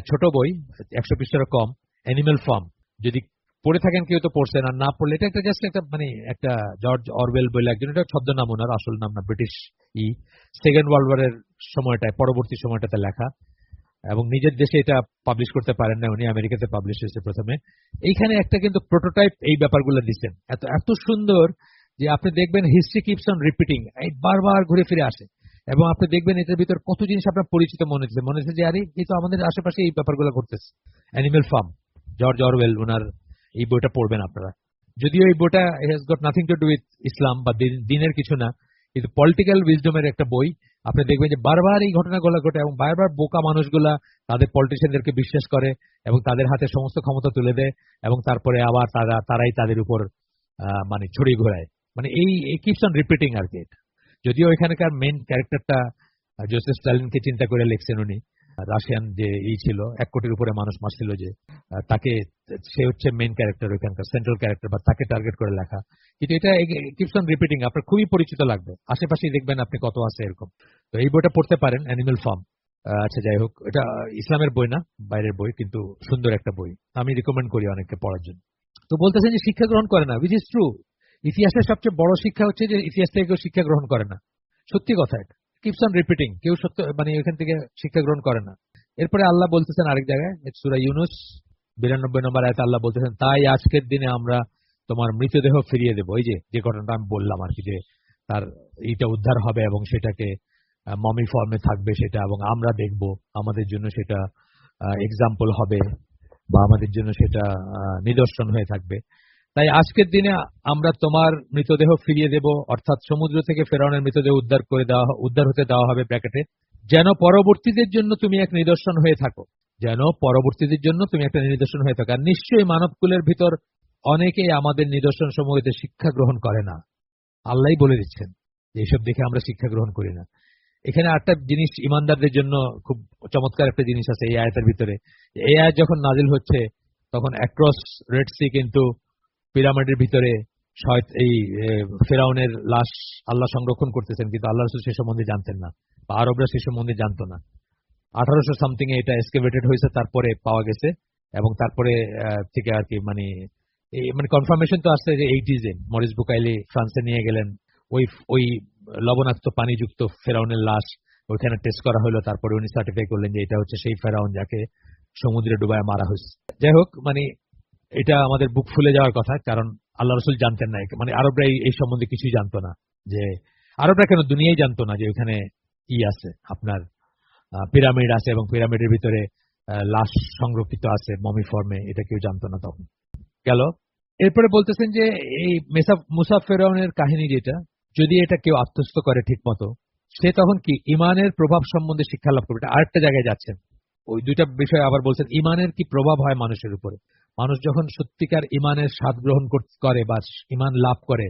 ছোট বই, 100 পৃষ্ঠারও কম, অ্যানিমেল ফার্ম। যদি পড়ে থাকেন, কেউ তো পড়ছেন, আর না পড়লে, এটা একটা জাস্ট একটা মানে একটা জর্জ অরওয়েল বলে একজন, এটা ছদ্মনাম, ওনার আসল নাম না, ব্রিটিশ সেকেন্ড ওয়ার্ল্ড ওয়ারের সময়টায়, পরবর্তী সময়টাতে লেখা, এবং নিজের দেশে এটা পাবলিশ করতে পারেন না উনি, আমেরিকাতে পাবলিশ হয়েছে প্রথমে। এইখানে একটা কিন্তু প্রোটোটাইপ এই ব্যাপারগুলো দিচ্ছেন, এত সুন্দর যে আপনি দেখবেন হিস্ট্রি কিপস অন রিপিটিং, এই বারবার ঘুরে ফিরে আসে। এবং আপনি দেখবেন এটার ভিতর কত জিনিস আপনার পরিচিত মনে হচ্ছে যে আরে এই তো আমাদের আশেপাশে এই ব্যাপারগুলো করতেছে। অ্যানিমেল ফার্ম, জর্জ অরওয়েল, ওনার এই বইটা পড়বেন আপনারা। যদিও এই বইটা has got nothing to do with Islam বা দিনের কিছু না, কিন্তু পলিটিক্যাল উইজডমের একটা বই। আপনি দেখবেন যে বারবার এই ঘটনাগুলো ঘটে এবং বারবার বোকা মানুষগুলা তাদের পলিটিশিয়ানদেরকে বিশ্বাস করে এবং তাদের হাতে সমস্ত ক্ষমতা তুলে দেয় এবং তারপরে আবার তারাই তাদের উপর মানে ছড়িয়ে ঘোরায়। মানে এই কিপস অন রিপিটিং আর কি। যদিও এখানকার মেইন ক্যারেক্টারটা জোসেফ স্টালিনকে চিন্তা করে লিখছেন উনি, রাশিয়ান যে ছিল 1 কোটির উপরে মানুষ মারছিল যে তাকে, সে হচ্ছে মেইন ক্যারেক্টার ওইখানকার, সেন্ট্রাল ক্যারেক্টার বা তাকে টার্গেট করে লেখা। কিন্তু এটা কিপস অন রিপিটিং, আপনার খুবই পরিচিত লাগবে, আশেপাশেই দেখবেন আপনি কত আছে এরকম। তো এই বইটা পড়তে পারেন, অ্যানিমেল ফার্ম। আচ্ছা যাই হোক, এটা ইসলামের বই না, বাইরের বই, কিন্তু সুন্দর একটা বই, আমি রিকমেন্ড করি অনেককে পড়ার জন্য। তো বলতেছেন যে শিক্ষা গ্রহণ করে না, উইচ ইজ ট্রু। ইতিহাসের সবচেয়ে বড় শিক্ষা হচ্ছে যে ইতিহাস থেকে কেউ শিক্ষা গ্রহণ করে না, সত্যি কথা এটা। কিপস অন রিপিটিং, কেউ সত্য মানে এখান থেকে শিক্ষা গ্রহণ করে না। এরপরে আল্লাহ বলতেছেন আরেক জায়গায়, সূরা ইউনূস 92 নম্বর আয়াতে আল্লাহ বলতেছেন, তাই আজকের দিনে আমরা তোমার মৃতদেহ ফিরিয়ে দেবো। এই যে ঘটনাটা আমি বললাম আর কি, যে তার এইটা উদ্ধার হবে এবং সেটাকে মমি ফর্মে থাকবে সেটা, এবং আমরা দেখব, আমাদের জন্য সেটা এক্সাম্পল হবে বা আমাদের জন্য সেটা নিদর্শন হয়ে থাকবে। তাই আজকের দিনে আমরা তোমার মৃতদেহ ফিরিয়ে দেব, অর্থাৎ সমুদ্র থেকে ফেরাউনের মৃতদেহ উদ্ধার হতে দেওয়া হবে ব্র্যাকেটে, যেন পরবর্তীদের জন্য তুমি এক নিদর্শন হয়ে থাকো, যেন পরবর্তীদের জন্য তুমি একটা নিদর্শন হয়ে থাকো। আর নিশ্চয়ই মানবকুলের ভিতর অনেকেই আমাদের নিদর্শন সমূহতে শিক্ষা গ্রহণ করে না। আল্লাহই বলে দিচ্ছেন যে এইসব দেখে আমরা শিক্ষা গ্রহণ করি না। এখানে একটা জিনিস ইমানদারদের জন্য খুব চমৎকার একটা জিনিস আছে এই আয়াতের ভিতরে। এই আয়াত যখন নাজিল হচ্ছে তখন অ্যাক্রস রেড সি কিন্তু পিরামিডের ভিতরে এই ফেরাউনের লাশ আল্লাহ সংরক্ষণ করতেছেন, কিন্তু আল্লাহ রাসূল সে সম্বন্ধে জানতেন না, বা আরবরা সে সম্বন্ধে জানতো না। 1800 সামথিং এ এটা এক্সকেভেটেড হয়েছে, তারপরে পাওয়া গেছে, এবং তারপরে থেকে আর কি মানে কনফার্মেশন তো আসছে যে 80s মরিস বুকাইলি ফ্রান্সে নিয়ে গেলেন, ওই লবণাক্ত পানিযুক্ত ফেরাউনের লাশ ওইখানে টেস্ট করা হলো, তারপরে উনি সার্টিফাই করলেন যে এটা হচ্ছে সেই ফেরাউন যাকে সমুদ্রে ডুবায় মারা হয়েছে। যাই হোক, মানে এটা আমাদের বুক ফুলে যাওয়ার কথা, কারণ আল্লাহ রাসূল জানতেন না, মানে আরবরা এই সম্বন্ধে কিছুই জানতো না, যে আরবরা কেন দুনিয়াই জানতো না যে ওইখানে আছে আপনার পিরামিড আছে এবং পিরামিডের ভিতরে লাশ সংরক্ষিত আছে মমি ফর্মে, এটা কেউ জানতো না তখন। গেল। এরপরে বলতেছেন যে এই মুসা ফেরাউনের কাহিনী যেটা, যদি এটা কেউ আত্মস্থ করে ঠিক মতো, সে তখন কি ইমানের প্রভাব সম্বন্ধে শিক্ষা লাভ করবে। আরেকটা জায়গায় যাচ্ছেন, ওই দুইটা বিষয় আবার বলছেন, ইমানের কি প্রভাব হয় মানুষের উপরে। মানুষ যখন সত্যিকার ইমানের স্বাদ গ্রহণ করে বা ইমান লাভ করে,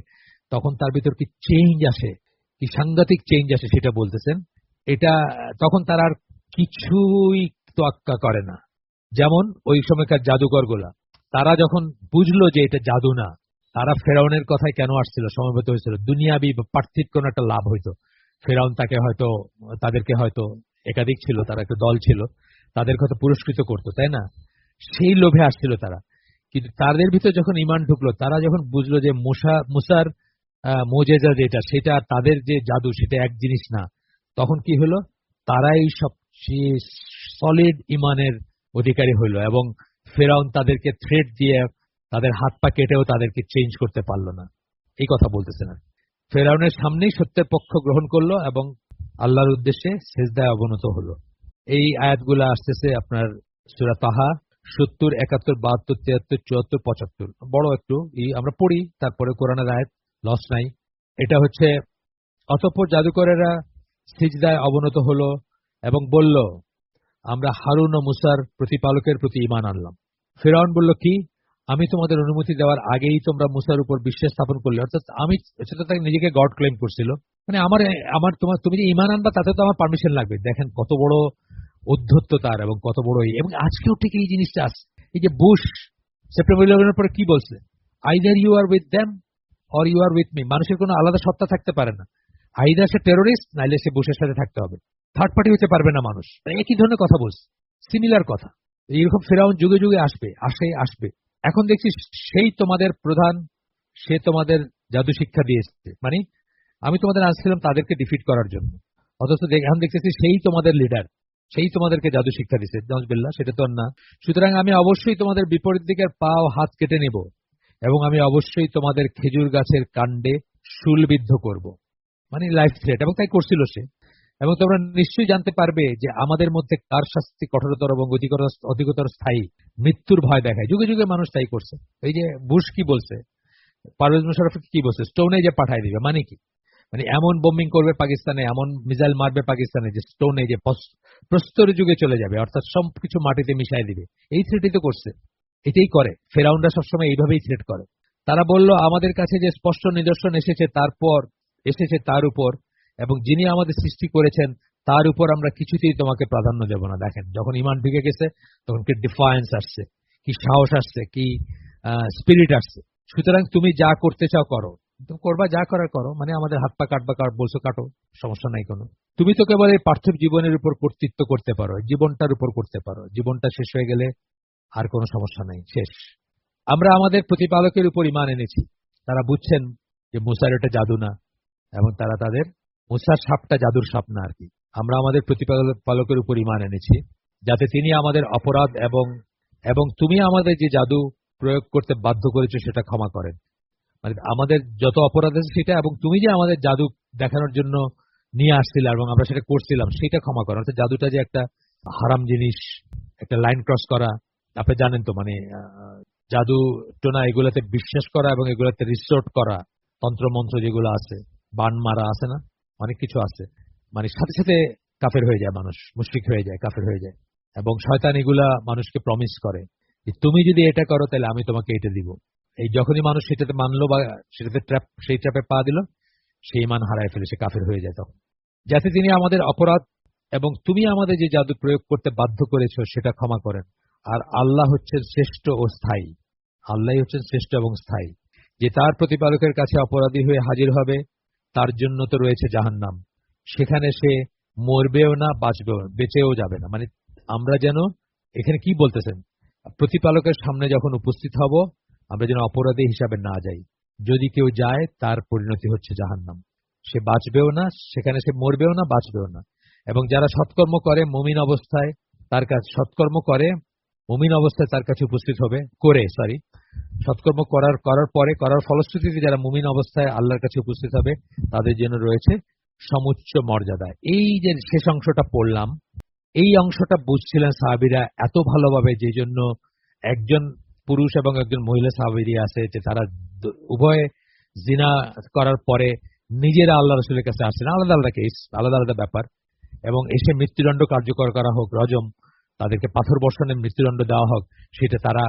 তখন তার ভিতর কি চেঞ্জ আসে, কি সাংঘাতিক চেঞ্জ আসে সেটা বলতেছেন। এটা তখন তার আর কিছুই তোয়াক্কা করে না। যেমন ওই সময়কার জাদুকর গুলা, তারা যখন বুঝলো যে এটা জাদু না, তারা ফেরাউনের কথায় কেন আসছিল, সমবেত হয়েছিল, দুনিয়াবি বা পার্থিব কোন একটা লাভ হইতো। ফেরাউন তাদেরকে হয়তো একাধিক ছিল, তারা একটা দল ছিল, তাদেরকে হয়তো পুরস্কৃত করতো, তাই না? সেই লোভে আসছিল তারা। কিন্তু তাদের ভিতরে যখন ইমান ঢুকলো, তারা যখন বুঝলো যে মুসার মোজেজা যেটা, সেটা তাদের যে জাদু সেটা এক জিনিস না, তখন কি হলো, তারাই সবচেয়ে সলিড ইমানের অধিকারী হইলো, এবং ফেরাউন তাদেরকে থ্রেট দিয়ে তাদের হাত পা কেটেও তাদেরকে চেঞ্জ করতে পারলো না। এই কথা বলতেছে না, ফেরাউনের সামনেই সত্যের পক্ষ গ্রহণ করলো এবং আল্লাহর উদ্দেশ্যে সেজদায় অবনত হলো। এই আয়াতগুলো আসতেছে আপনার সূরা তাহা 70, 71, 72, 73, 74, 75। বড় একটু আমরা পড়ি, তারপরে কোরআনের আয়াত, লস নাই। এটা হচ্ছে, অতঃপর জাদুকরেরা সিজদায় অবনত হলো এবং বলল, আমরা হারুন ও মুসার প্রতিপালকের প্রতি ঈমান আনলাম। ফিরআউন বলল, কি, আমি তোমাদের অনুমতি দেওয়ার আগেই তোমরা মুসার উপর বিশ্বাস স্থাপন করলে? অর্থাৎ সেটা তাকে নিজেকে গড ক্লেম করছিল, মানে তুমি যে ঈমান আনবা তাতে তো আমার পারমিশন লাগবে। দেখেন কত বড় অধ্যত্ত তার, এবং কত বড়। এবং আজকেও ঠিক এই জিনিসটা আছে। এই যে বুশ সেপ্টেম্বর 11 পরে কি বলছে, either you are with them or you are with me. মানুষের কোনো আলাদা সত্তা থাকতে পারে না, আইদার সে টেরোরিস্ট, নাইলে সে বুশের সাথে থাকতে হবে, থার্ড পার্টি হতে পারবে না মানুষ। একই ধরনের কথা বলছে, সিমিলার কথা। এইরকম ফেরাউন যুগে যুগে আসবে। এখন দেখছি সেই তোমাদের প্রধান, সে তোমাদের জাদু শিক্ষা দিয়েছে, মানে আমি তোমাদের আসছিলাম তাদেরকে ডিফিট করার জন্য, অথচ এখন দেখতেছি সেই তোমাদের লিডার, সেই তোমাদেরকে জাদু শিক্ষা দিচ্ছে। নাউজুবিল্লাহ, সেটা তো না। সুতরাং আমি অবশ্যই তোমাদের বিপরীত দিকের পা ও হাত কেটে নেব, এবং আমি অবশ্যই তোমাদের খেজুর গাছের কাণ্ডে শুলবিদ্ধ করব। মানে লাইফ থ্রেট, এবং তাই করছিল সে। এবং তোমরা নিশ্চয়ই জানতে পারবে যে আমাদের মধ্যে কার শাস্তি কঠোরতর এবং অধিকতর স্থায়ী। মৃত্যুর ভয় দেখায়, যুগে যুগে মানুষ তাই করছে। এই যে বুশ কি বলছে, পারভেজ মুশারফ কি বলছে, স্টোনে যে পাঠায় দিবে, মানে কি? মানে এমন বোম্বিং করবে পাকিস্তানে, এমন মিসাইল মারবে পাকিস্তানে যে স্টোনে যে প্রস্তর যুগে চলে যাবে, অর্থাৎ সবকিছু মাটিতে মিশাই দিবে। এই থ্রেটই তো করছে, এটাই করে ফেরাউনরা সবসময় এইভাবেই থ্রেট করে। তারা বলল আমাদের কাছে যে স্পষ্ট নিদর্শন এসেছে তার উপর এবং যিনি আমাদের সৃষ্টি করেছেন তার উপর আমরা কিছুতেই তোমাকে প্রাধান্য দেব না। দেখেন, যখন ইমান ঢুকে গেছে তখন কি ডিফায়েন্স আসছে, কি সাহস আসছে, কি স্পিরিট আসছে। সুতরাং তুমি যা করতে চাও করো, তুমি করবা, যা করার করো, মানে আমাদের হাত পা কাটবা, বলছো কাটো, সমস্যা নাই কোনো। তুমি তো কেবল এই পার্থিব জীবনের উপর কর্তৃত্ব করতে পারো, জীবনটার উপর করতে পারো। জীবনটা শেষ হয়ে গেলে আর কোনো সমস্যা নাই, শেষ। আমরা আমাদের প্রতিপালকের উপর ঈমান এনেছি। তারা বুঝছেন যে মুসার এটা জাদু না, এবং তারা তাদের মুসার সাপটা জাদুর সাপ না আর কি। আমরা আমাদের প্রতিপালকের উপর ঈমান এনেছি যাতে তিনি আমাদের অপরাধ এবং তুমি আমাদের যে জাদু প্রয়োগ করতে বাধ্য করেছো সেটা ক্ষমা করেন। মানে আমাদের যত অপরাধ আছে সেটা, এবং তুমি যে আমাদের জাদু দেখানোর জন্য নিয়ে আসছিলাম এবং আমরা সেটা করছিলাম সেটা ক্ষমা করেন। অর্থাৎ জাদুটা যে একটা হারাম জিনিস, একটা লাইন ক্রস করা, আপনি জানেন তো, মানে জাদু টোনা এগুলাতে বিশ্বাস করা এবং এগুলাতে রিসোর্ট করা, তন্ত্রমন্ত্র যেগুলো আছে, বান মারা আছে না, অনেক কিছু আছে, মানে সাথে সাথে কাফের হয়ে যায় মানুষ, মুশরিক হয়ে যায়, কাফের হয়ে যায়। এবং শয়তান এগুলা মানুষকে প্রমিস করে যে তুমি যদি এটা করো তাহলে আমি তোমাকে এটা দিব। এই যখনই মানুষ সেটাতে মানলো বা সেটাতে সেই ট্র্যাপে পা দিল, সেই মান হারায় ফেলে, সে কাফের হয়ে যায় তখন। যাতে তিনি আমাদের অপরাধ এবং তুমি আমাদের যে জাদু প্রয়োগ করতে বাধ্য করেছো সেটা ক্ষমা করেন। আর আল্লাহ হচ্ছেন শ্রেষ্ঠ ও স্থায়ী। আল্লাহ হচ্ছেন শ্রেষ্ঠ এবং স্থায়ী। যে তার প্রতিপালকের কাছে অপরাধী হয়ে হাজির হবে তার জন্য তো রয়েছে জাহান্নাম, সেখানে সে মরবেও না, বেঁচেও যাবে না। মানে আমরা যেন, এখানে কি বলতেছেন, প্রতিপালকের সামনে যখন উপস্থিত হব আমরা যেন অপরাধী হিসাবে না যাই। যদি কেউ যায় তার পরিণতি হচ্ছে জাহান্নাম, সে বাঁচবেও না, সেখানে সে মরবেও না, বাঁচবেও না। এবং যারা সৎকর্ম করে মুমিন অবস্থায় তার কাছে তার কাছে উপস্থিত হবে সৎকর্ম করার ফলশ্রুতিতে যারা মুমিন অবস্থায় আল্লাহর কাছে উপস্থিত হবে তাদের জন্য রয়েছে সমুচ্চ মর্যাদা। এই যে শেষ অংশটা পড়লাম, এই অংশটা বুঝছিলেন সাহাবীরা এত ভালোভাবে, যে জন্য একজন পুরুষ এবং একজন মহিলা সাহাবী আছে যে তারা উভয়ে জিনা করার পরে নিজেরা আল্লাহ রাসূলের কাছে আসছেন, আলাদা আলাদা কেস, আলাদা আলাদা ব্যাপার, এবং এসে মৃত্যুদণ্ড কার্যকর করা হোক, রজম, তাদেরকে পাথর বর্ষণে মৃত্যুদণ্ড দেওয়া হোক, সেটা তারা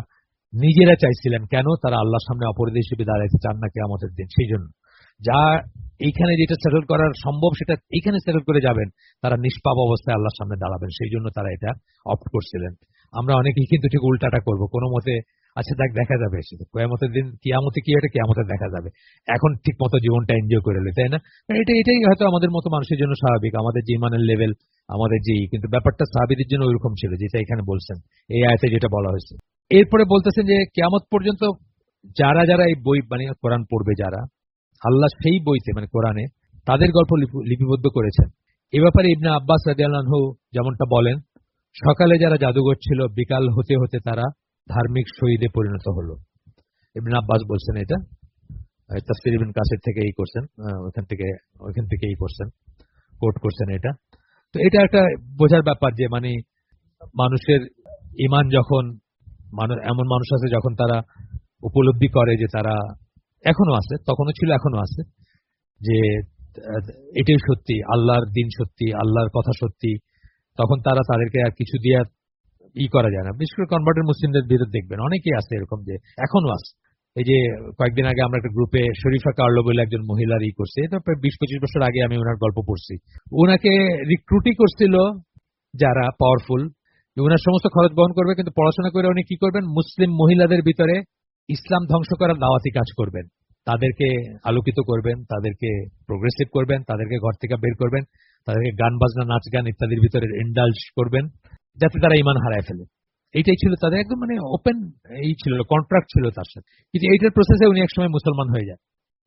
নিজেরা চাইছিলেন। কেন? তারা আল্লাহর সামনে অপরাধী হিসেবে দাঁড়াইতে চান না কিয়ামতের দিন। সেই জন্য যা এইখানে যেটা সেটেল করা সম্ভব সেটা এইখানে সেটেল করে যাবেন, তারা নিষ্পাপ অবস্থায় আল্লাহর সামনে দাঁড়াবেন, সেই জন্য তারা এটা অপ্ট করছিলেন। আমরা অনেকেই কিন্তু ঠিক উল্টাটা করব, কোনো মতে আচ্ছা দেখা যাবে, কিয়ামতের দিন কিয়ামতে কি এটা কিয়ামতে দেখা যাবে, এখন ঠিক মতো জীবনটা এনজয় করে নি, তাই না? এটাই হয়তো আমাদের মতো মানুষের জন্য স্বাভাবিক, আমাদের যে ইমানের লেভেল, আমাদের যে, কিন্তু ব্যাপারটা সাহাবীদের জন্য ওইরকম ছিল যেটা এখানে বলছেন, এই আয়াতে যেটা বলা হয়েছে। এরপরে বলতেছেন যে কিয়ামত পর্যন্ত যারা যারা এই বই মানে কোরআন পড়বে, যারা আল্লাহ সেই বইতে মানে কোরআনে তাদের গল্প লিপিবদ্ধ করেছেন। এ ব্যাপারে ইবনে আব্বাস রাদিয়াল্লাহু আনহু যেমনটা বলেন, সকালে যারা জাদুঘর ছিল বিকাল হতে হতে তারা ধার্মিক শহীদে পরিণত হলো। ইবনে আব্বাস বলছেন, এটা তাফসীর ইবনে কাসির থেকে এই করছেন, ওইখান থেকে এই করছেন, কোট করছেন এটা। তো এটা একটা বোঝার ব্যাপার যে মানে মানুষের ঈমান যখন, এমন মানুষ আছে যখন তারা উপলব্ধি করে যে তারা এখনো আছে, তখনও ছিল এখনো আছে, যে এটাই সত্যি, আল্লাহর দিন সত্যি, আল্লাহর কথা সত্যি, তখন তারা তাদেরকে আর কিছু দিয়ে করা যায় না। বিশেষ করে কনভার্টেড মুসলিমদের ভিতর দেখবেন অনেকেই আছে এরকম, যে এখনো আছে। এই যে কয়েকদিন আগে আমরা একটা গ্রুপে শরীফা কার্লো বলে একজন মহিলার করছে, এটা প্রায় 20-25 বছর আগে আমি ওনার গল্প পড়ছি। ওনাকে রিক্রুটই করছিল যারা পাওয়ারফুল, ওনার সমস্ত খরচ বহন করবে, কিন্তু পড়াশোনা করে উনি কি করবেন, মুসলিম মহিলাদের ভিতরে ইসলাম ধ্বংস করার দাওয়াতি কাজ করবেন, তাদেরকে আলোকিত করবেন, তাদেরকে প্রোগ্রেসিভ করবেন, তাদেরকে ঘর থেকে বের করবেন, তাদেরকে গান বাজনা, নাচ গান ইত্যাদির ভিতরে ইন্ডালজ করবেন, যাতে তারা ঈমান হারায় ফেলে। এইটাই ছিল তাদের একদম মানে ওপেন ছিল, কন্ট্রাক্ট ছিল তার সাথে। কিন্তু এইটার প্রসেসে উনি একসময় মুসলমান হয়ে যান,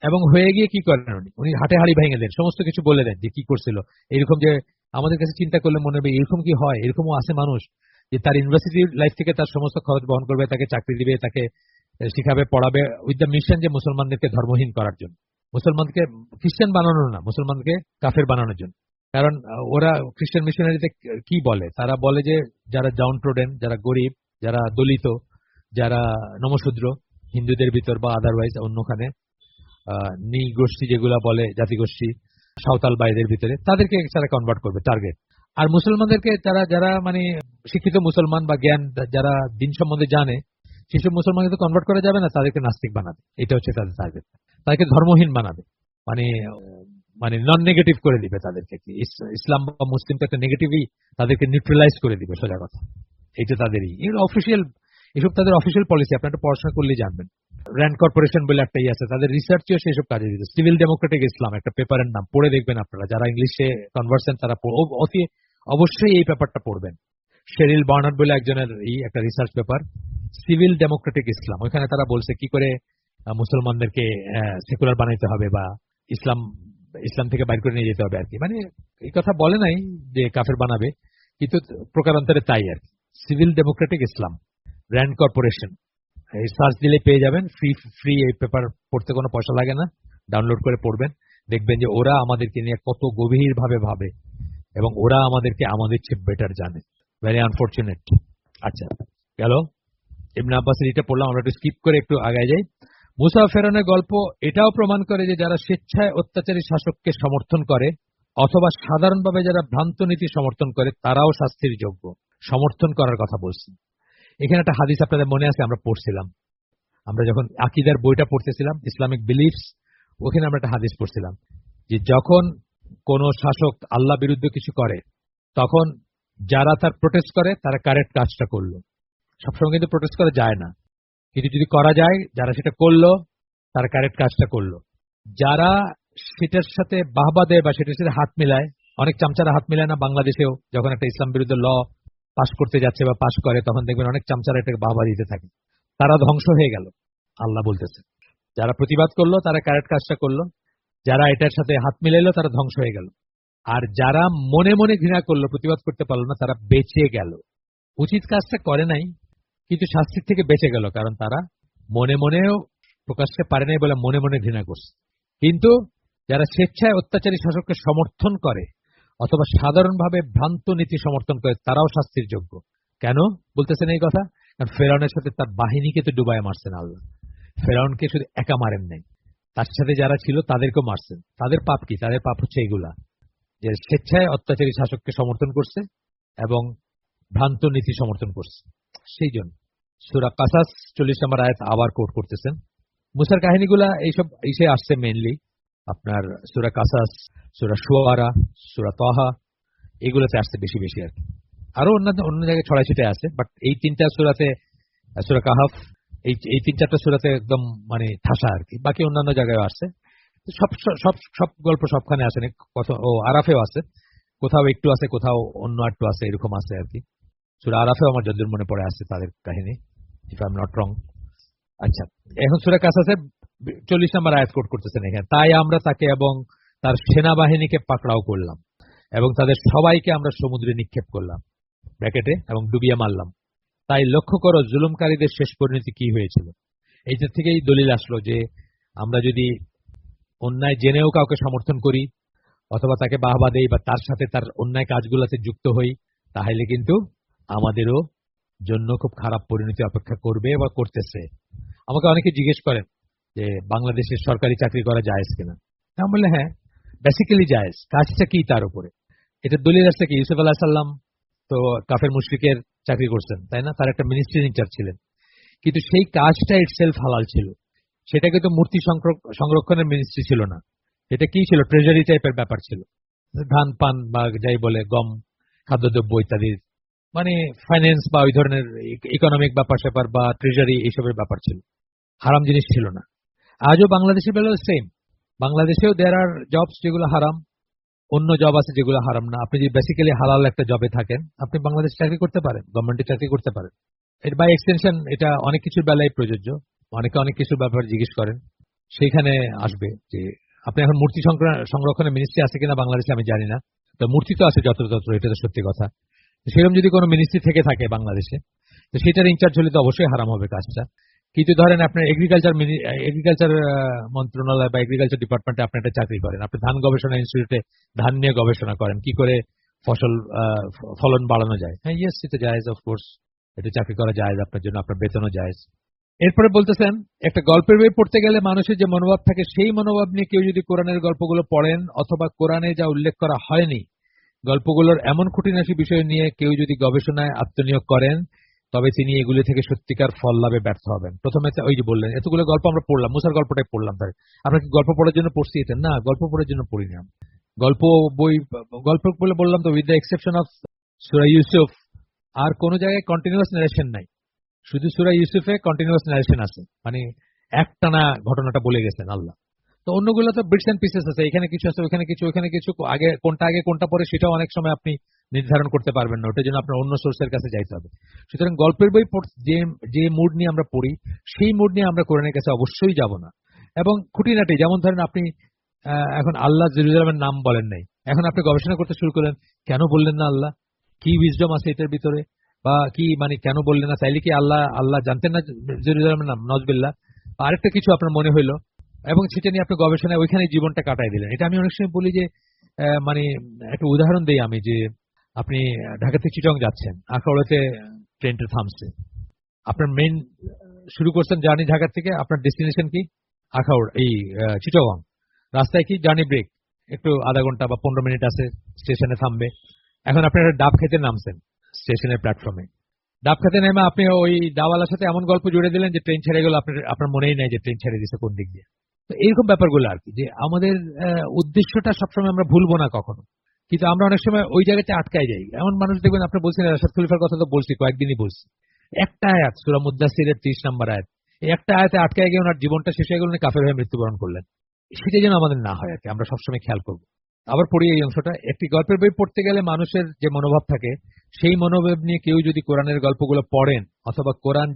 এবং হয়ে গিয়ে কি করেন, উনি হাটে হাড়ি ভেঙে দেন, সমস্ত কিছু বলে দেন যে কি করছিল। এরকম যে আমাদের কাছে চিন্তা করলে মনে হবে এরকম কি হয়, এরকমও আছে মানুষ যে তার ইউনিভার্সিটি লাইফ থেকে তার সমস্ত খরচ বহন করবে, তাকে চাকরি দিবে, তাকে শিখাবে, পড়াবে, উইথ দ্য মিশন যে মুসলমানদেরকে ধর্মহীন করার জন্য, মুসলমানকে খ্রিস্টান বানানোর না, মুসলমানকে কাফের বানানোর জন্য। কারণ ওরা খ্রিস্টান মিশনারিতে কি বলে, তারা বলে যে যারা ডাউন ট্রোডেন, যারা গরিব, যারা দলিত, যারা নমশূদ্র হিন্দুদের ভিতর বা আদারওয়াইজ অন্যখানে নৃগোষ্ঠী যেগুলা বলে, জাতিগোষ্ঠী, সাঁওতাল বাইদের ভিতরে, তাদেরকে তারা কনভার্ট করবে টার্গেট। আর মুসলমানদেরকে যারা মানে শিক্ষিত মুসলমান বা জ্ঞান যারা দিন সম্বন্ধে জানে, সেসব মুসলমানকে তো কনভার্ট করা যাবে না, তাদেরকে নাস্তিক বানাবে, এটা হচ্ছে তাদের টার্গেট। তাদেরকে ধর্মহীন বানাবে, মানে মানে নন নেগেটিভ করে দিবে তাদেরকে। ইসলাম বা মুসলিম তো একটা নেগেটিভই, তাদেরকে নিউট্রালাইজ করে দিবে, সোজা কথা। এইটা তাদেরই অফিসিয়াল, এসব তাদের অফিসিয়াল পলিসি, আপনারা পড়াশোনা করলেই জানবেন। র্যান্ড কর্পোরেশন বলে একটা আছে, তাদের রিসার্চও সেসব কাজে দিত। সিভিল ডেমোক্রেটিক ইসলাম একটা পেপারের নাম, পড়ে দেখবেন আপনারা, যারা ইংলিশে কনভার্সেন্ট তারা অতি অবশ্যই এই পেপারটা পড়বেন। শেরিল বার্নার্ড বলে একজনের একটা রিসার্চ পেপার, সিভিল ডেমোক্রেটিক ইসলাম। ওইখানে তারা বলছে কি করে মুসলমানদেরকে সেকুলার বানাইতে হবে বা ইসলাম থেকে বাইর করে নিয়ে যেতে হবে আর কি। মানে এই কথা বলে নাই যে কাফের বানাবে, কিন্তু প্রকারান্তরে তাই আর কি। সিভিল ডেমোক্রেটিক ইসলাম, র্যান্ড কর্পোরেশন, এই সার্চ দিলে পেয়ে যাবেন। ফ্রি এই পেপার, পড়তে কোনো পয়সা লাগে না, ডাউনলোড করে পড়বেন, দেখবেন যে ওরা আমাদেরকে নিয়ে কত গভীর ভাবে ভাবে এবং ওরা আমাদেরকে আমাদের চেয়ে বেটার জানে। Very unfortunate. আচ্ছা, গেল ইবনে আব্বাসের এটা পড়লাম, আমরা একটু স্কিপ করে একটু আগায় যাই। মুসা ফেরাউনের গল্প এটাও প্রমাণ করে যে যারা স্বেচ্ছায় অত্যাচারী শাসককে সমর্থন করে অথবা সাধারণভাবে যারা ভ্রান্ত নীতি সমর্থন করে তারাও শাস্তির যোগ্য। সমর্থন করার কথা বলছি। এখানে একটা হাদিস আপনাদের মনে আছে, আমরা পড়ছিলাম, আমরা যখন আকীদার বইটা পড়তেছিলাম, ইসলামিক বিলিফস, ওখানে আমরা একটা হাদিস পড়ছিলাম যে যখন কোন শাসক আল্লাহ বিরুদ্ধে কিছু করে, তখন যারা তার প্রোটেস্ট করে তারা কারেক্ট কাজটা করলো। সবসময় কিন্তু প্রোটেস্ট করা যায় না, কিন্তু যদি করা যায়, যারা সেটা করলো তারা কারেক্ট কাজটা করলো। যারা সেটার সাথে বাহবা দেয় বা সেটার সাথে হাত মিলায়, অনেক চামচারা হাত মিলায় না বাংলাদেশেও, যখন একটা ইসলাম বিরুদ্ধে ল পাশ করতে যাচ্ছে বা পাশ করে, তখন দেখবেন অনেক চামচারা এটাকে বাহবা দিতে থাকে, তারা ধ্বংস হয়ে গেল। আল্লাহ বলতেছে যারা প্রতিবাদ করলো তারা কারেক্ট কাজটা করলো, যারা এটার সাথে হাত মিলাইলো তারা ধ্বংস হয়ে গেল। আর যারা মনে মনে ঘৃণা করলো, প্রতিবাদ করতে পারলো না, তারা বেঁচে গেল। উচিত কাজটা করে নাই কিন্তু শাস্তির থেকে বেঁচে গেল, কারণ তারা মনে মনেও প্রকাশকে পারে নাই বলে মনে মনে ঘৃণা করছে। কিন্তু যারা স্বেচ্ছায় অত্যাচারী শাসককে সমর্থন করে অথবা সাধারণভাবে ভ্রান্ত নীতি সমর্থন করে তারাও শাস্তির যোগ্য। কেন বলতেছেন এই কথা? কারণ ফেরাউনের সাথে তার বাহিনীকে তো ডুবায় মারছেন আল্লাহ। ফেরাউনকে শুধু একা মারেন নাই, তার সাথে যারা ছিল তাদেরকেও মারছেন। তাদের পাপ কি? তাদের পাপ হচ্ছে এগুলা, যে স্বেচ্ছায় অত্যাচারী শাসককে সমর্থন করছে এবং ভ্রান্ত নীতি সমর্থন করছে। সেই জন্য সূরা কাসাস 40 নম্বর আয়াত আবার কোট করতেছেন। মুসার কাহিনীগুলা এইসব এসে আসছে মেইনলি আপনার সূরা কাসাস, সূরা শুআরা, সূরা তাহা, এগুলোতে আসছে বেশি বেশি আর কি। আরো অন্য জায়গায় ছড়াই ছিটায় আছে, বাট এই তিনটা সূরাতে, সূরা কাহাফ, এই তিন চারটা সূরাতে একদম মানে ঠাসা আর কি। বাকি অন্যান্য জায়গায় আসছে, সব সব সব গল্প সবখানে আসেনি, ও আরাফেও আছে, কোথাও একটু আছে, কোথাও অন্য একটু আছে, এরকম আছে আর কি। সূরা আরাফেও আমার যতদূর মনে পড়ে আসছে তাদের কাহিনী, if I am not wrong. আচ্ছা, এখন সূরা কাসাসে 40 নম্বর আয়াত কোট করতেছেন এখানে, তাই আমরা তাকে এবং তার সেনাবাহিনীকে পাকড়াও করলাম এবং তাদের সবাইকে আমরা সমুদ্রে নিক্ষেপ করলাম, ব্র্যাকেটে, এবং ডুবিয়ে মারলাম। তাই লক্ষ্য করো জুলুমকারীদের শেষ পরিণতি কি হয়েছিল। এইটা থেকেই দলিল আসলো যে আমরা যদি অন্যায় জেনেও কাউকে সমর্থন করি অথবা তাকে বাহবা দেই বা তার সাথে তার অন্যায় কাজগুলোতে যুক্ত হই, তাহলে কিন্তু আমাদেরও জন্য খুব খারাপ পরিণতি অপেক্ষা করবে বা করতেছে। আমাকে অনেকে জিজ্ঞেস করেন যে বাংলাদেশের সরকারি চাকরি করা জায়েজ কিনা। আমি বললে হ্যাঁ, বেসিক্যালি জায়েজ। কাজটা কি তার উপরে? এটা দলিল আসছে কি, ইউসুফ আলাইহিস সালাম তো কাফের মুশরিকের চাকরি করছেন, তাই না? তার একটা মিনিস্ট্রির ইনচার্জ ছিলেন, কিন্তু সেই কাজটা ইটসেলফ হালাল ছিল। সেটা কিন্তু মূর্তি সংরক্ষণের মিনিস্ট্রি ছিল না, এটা কি ছিল? ট্রেজারি টাইপের ব্যাপার ছিল। ধান পান বা যাই বলে গম, খাদ্যদ্রব্য ইত্যাদির, মানে ফাইন্যান্স বা ওই ধরনের ইকোনমিক ব্যাপার স্যাপার বা ট্রেজারি, এইসবের ব্যাপার ছিল, হারাম জিনিস ছিল না। আজও বাংলাদেশের বেলাও সেম। বাংলাদেশেও দেয়ার আর জবস যেগুলো হারাম, অন্য জব আছে যেগুলো হারাম না। আপনি যদি বেসিক্যালি হালাল একটা জবে থাকেন, আপনি বাংলাদেশে চাকরি করতে পারেন, গভর্নমেন্টে চাকরি করতে পারেন। এর বাই এক্সটেনশন এটা অনেক কিছুর বেলায় প্রযোজ্য। অনেকে অনেক কিছুর ব্যাপারে জিজ্ঞেস করেন, সেইখানে আসবে যে আপনি এখন মূর্তি সংরক্ষণের মিনিস্ট্রি আছে কিনা বাংলাদেশে আমি জানি না, তো মূর্তি তো আছে যত্রতত্র, এটা তো সত্যি কথা। সেরকম যদি কোনো মিনিস্ট্রি থেকে থাকে বাংলাদেশে, তো সেটার ইনচার্জ হলে তো অবশ্যই হারাম হবে কাজটা। কিন্তু ধরেন আপনার এগ্রিকালচার মন্ত্রণালয় বা এগ্রিকালচার ডিপার্টমেন্টে আপনি একটা চাকরি করেন, আপনি ধান গবেষণা ইনস্টিটিউটে ধান নিয়ে গবেষণা করেন, কি করে ফলন বাড়ানো যায়। হ্যাঁ, ইয়েস, এটা জায়েজ, অফকোর্স, এটা চাকরি করা জায়েজ আপনার জন্য, আপনার বেতনও জায়েজ। এরপরে বলতেছেন একটা গল্পের বই পড়তে গেলে মানুষের যে মনোভাব থাকে সেই মনোভাব নিয়ে কেউ যদি কোরআনের গল্পগুলো পড়েন অথবা কোরআনে যা উল্লেখ করা হয়নি গল্পগুলোর এমন খুঁটিনাটি বিষয় নিয়ে কেউ যদি গবেষণায় আত্মনিয়োগ করেন তবে তিনি এগুলি থেকে সত্যিকার ফল লাভে ব্যর্থ হবেন। প্রথমে ওই যে বললেন এতগুলো গল্প আমরা পড়লাম, মুসার গল্পটাই পড়লাম, তাই আমরা কি গল্প পড়ার জন্য পড়ছি? এটা না, গল্প পড়ার জন্য পড়িনি আমরা। গল্প বই, গল্প বলে বললাম তো, উইথ দ্য এক্সেপশন অফ সূরা ইউসুফ আর কোন জায়গায় কন্টিনিউয়াস নারেশন নাই, শুধু সূরা ইউসুফে কন্টিনিউয়াস নারেশন আছে, মানে একটানা ঘটনাটা বলে গেছেন আল্লাহ। তো অন্যগুলো তো বিটস এন্ড পিসেস আছে, এখানে কিছু আছে, ওখানে কিছু, ওখানে কিছু, আগে কোনটা পরে সেটাও অনেক সময় আপনি নির্ধারণ করতে পারবেন না, ওটার জন্য আপনার অন্য সোর্সের কাছে যাইতে হবে। সুতরাং গল্পের বই যে মুড নিয়ে আমরা পড়ি সেই মুড নিয়ে আমরা কোরআনের কাছে অবশ্যই যাব না। এবং খুঁটিনাটি, যেমন ধরেন আপনি এখন আল্লাহ জেরুজালেমের নাম বলেন নাই, এখন আপনি গবেষণা করতে শুরু করেন কেন বললেন না আল্লাহ, কি উইজডম আছে এটার ভিতরে, বা কি মানে কেন বললেন না, চাইলে কি আল্লাহ জানতেন না জেরুজালেমের নাম, নজবিল্লাহ, আরেকটা কিছু আপনার মনে হইলো এবং সেটা নিয়ে আপনি গবেষণায় ওইখানে জীবনটা কাটাই দিলেন। এটা আমি অনেক সময় বলি যে মানে একটা উদাহরণ দেই আমি, যে আপনি ঢাকা থেকে চিটং যাচ্ছেন, আখাউড়াতে ট্রেনটা থামছে, আপনার মেইন শুরু করছেন জার্নি ঢাকা থেকে, আপনার ডেস্টিনেশন কি আখাউড়, এই চিটগাং, রাস্তায় কি জার্নি ব্রেক, একটু আধা ঘন্টা বা 15 মিনিট আছে, স্টেশনে থামবে। এখন আপনি একটা ডাব খেতে নামছেন স্টেশনের প্ল্যাটফর্মে, ডাব খেতে নেমে আপনি ওই ডাওয়ালার সাথে এমন গল্প জুড়ে দিলেন যে ট্রেন ছেড়ে গেল, আপনার মনেই নাই যে ট্রেন ছেড়ে দিচ্ছে কোন দিক দিয়ে। তো এইরকম ব্যাপারগুলো আর কি, যে আমাদের উদ্দেশ্যটা সবসময় আমরা ভুলবো না কখনো, কিন্তু আমরা অনেক সময় ওই জায়গাতে আটকায় যাই। এমন মানুষ দেখবেন, আপনি বলছেন রাশাদ খলিফার কথা তো বলছি, কয়েকদিনই বলছি, একটা আয়াত সূরা মুদ্দাসসিরের 30 নম্বর আয়াত, এই একটা আয়াতে আটকায় গিয়ে ওনার জীবনটা শেষ হয়ে গেল, উনি কাফের হয়ে মৃত্যুবরণ করলেন। সেটা যেন আমাদের না হয় আর কি, আমরা সবসময় খেয়াল করবো। আবার পড়ি এই অংশটা, একটি গল্পের বই পড়তে গেলে মানুষের যে মনোভাব থাকে সেই মনোভাব নিয়ে কেউ যদি কোরআনের গল্পগুলো পড়েন অথবা কোরআনে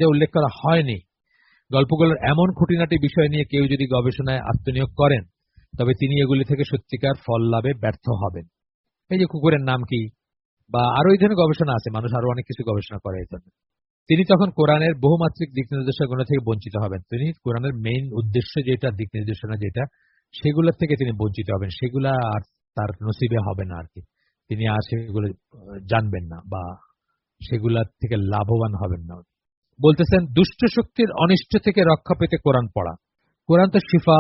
যা উল্লেখ করা হয়নি গল্পগুলোর এমন খুঁটিনাটি বিষয় নিয়ে কেউ যদি গবেষণায় আত্মনিয়োগ করেন তবে তিনি এগুলি থেকে সত্যিকার ফল লাভে ব্যর্থ হবেন। এই যে কুকুরের নাম কি, বা আরো এই ধরনের গবেষণা আছে, মানুষ আরো অনেক কিছু গবেষণা করে এই জন্য, তিনি তখন কোরআনের বহুমাত্রিক দিক নির্দেশনা থেকে বঞ্চিত হবেন। তিনি কোরআনের মেইন উদ্দেশ্য যেটা, দিক নির্দেশনা যেটা, সেগুলোর থেকে তিনি বঞ্চিত হবেন, সেগুলা আর তার নসিবে হবে না আর কি, তিনি আর সেগুলো জানবেন না বা সেগুলা থেকে লাভবান হবেন না। বলতেছেন দুষ্ট শক্তির অনিষ্ট থেকে রক্ষা পেতে কোরআন পড়া। কোরআন তো শিফা,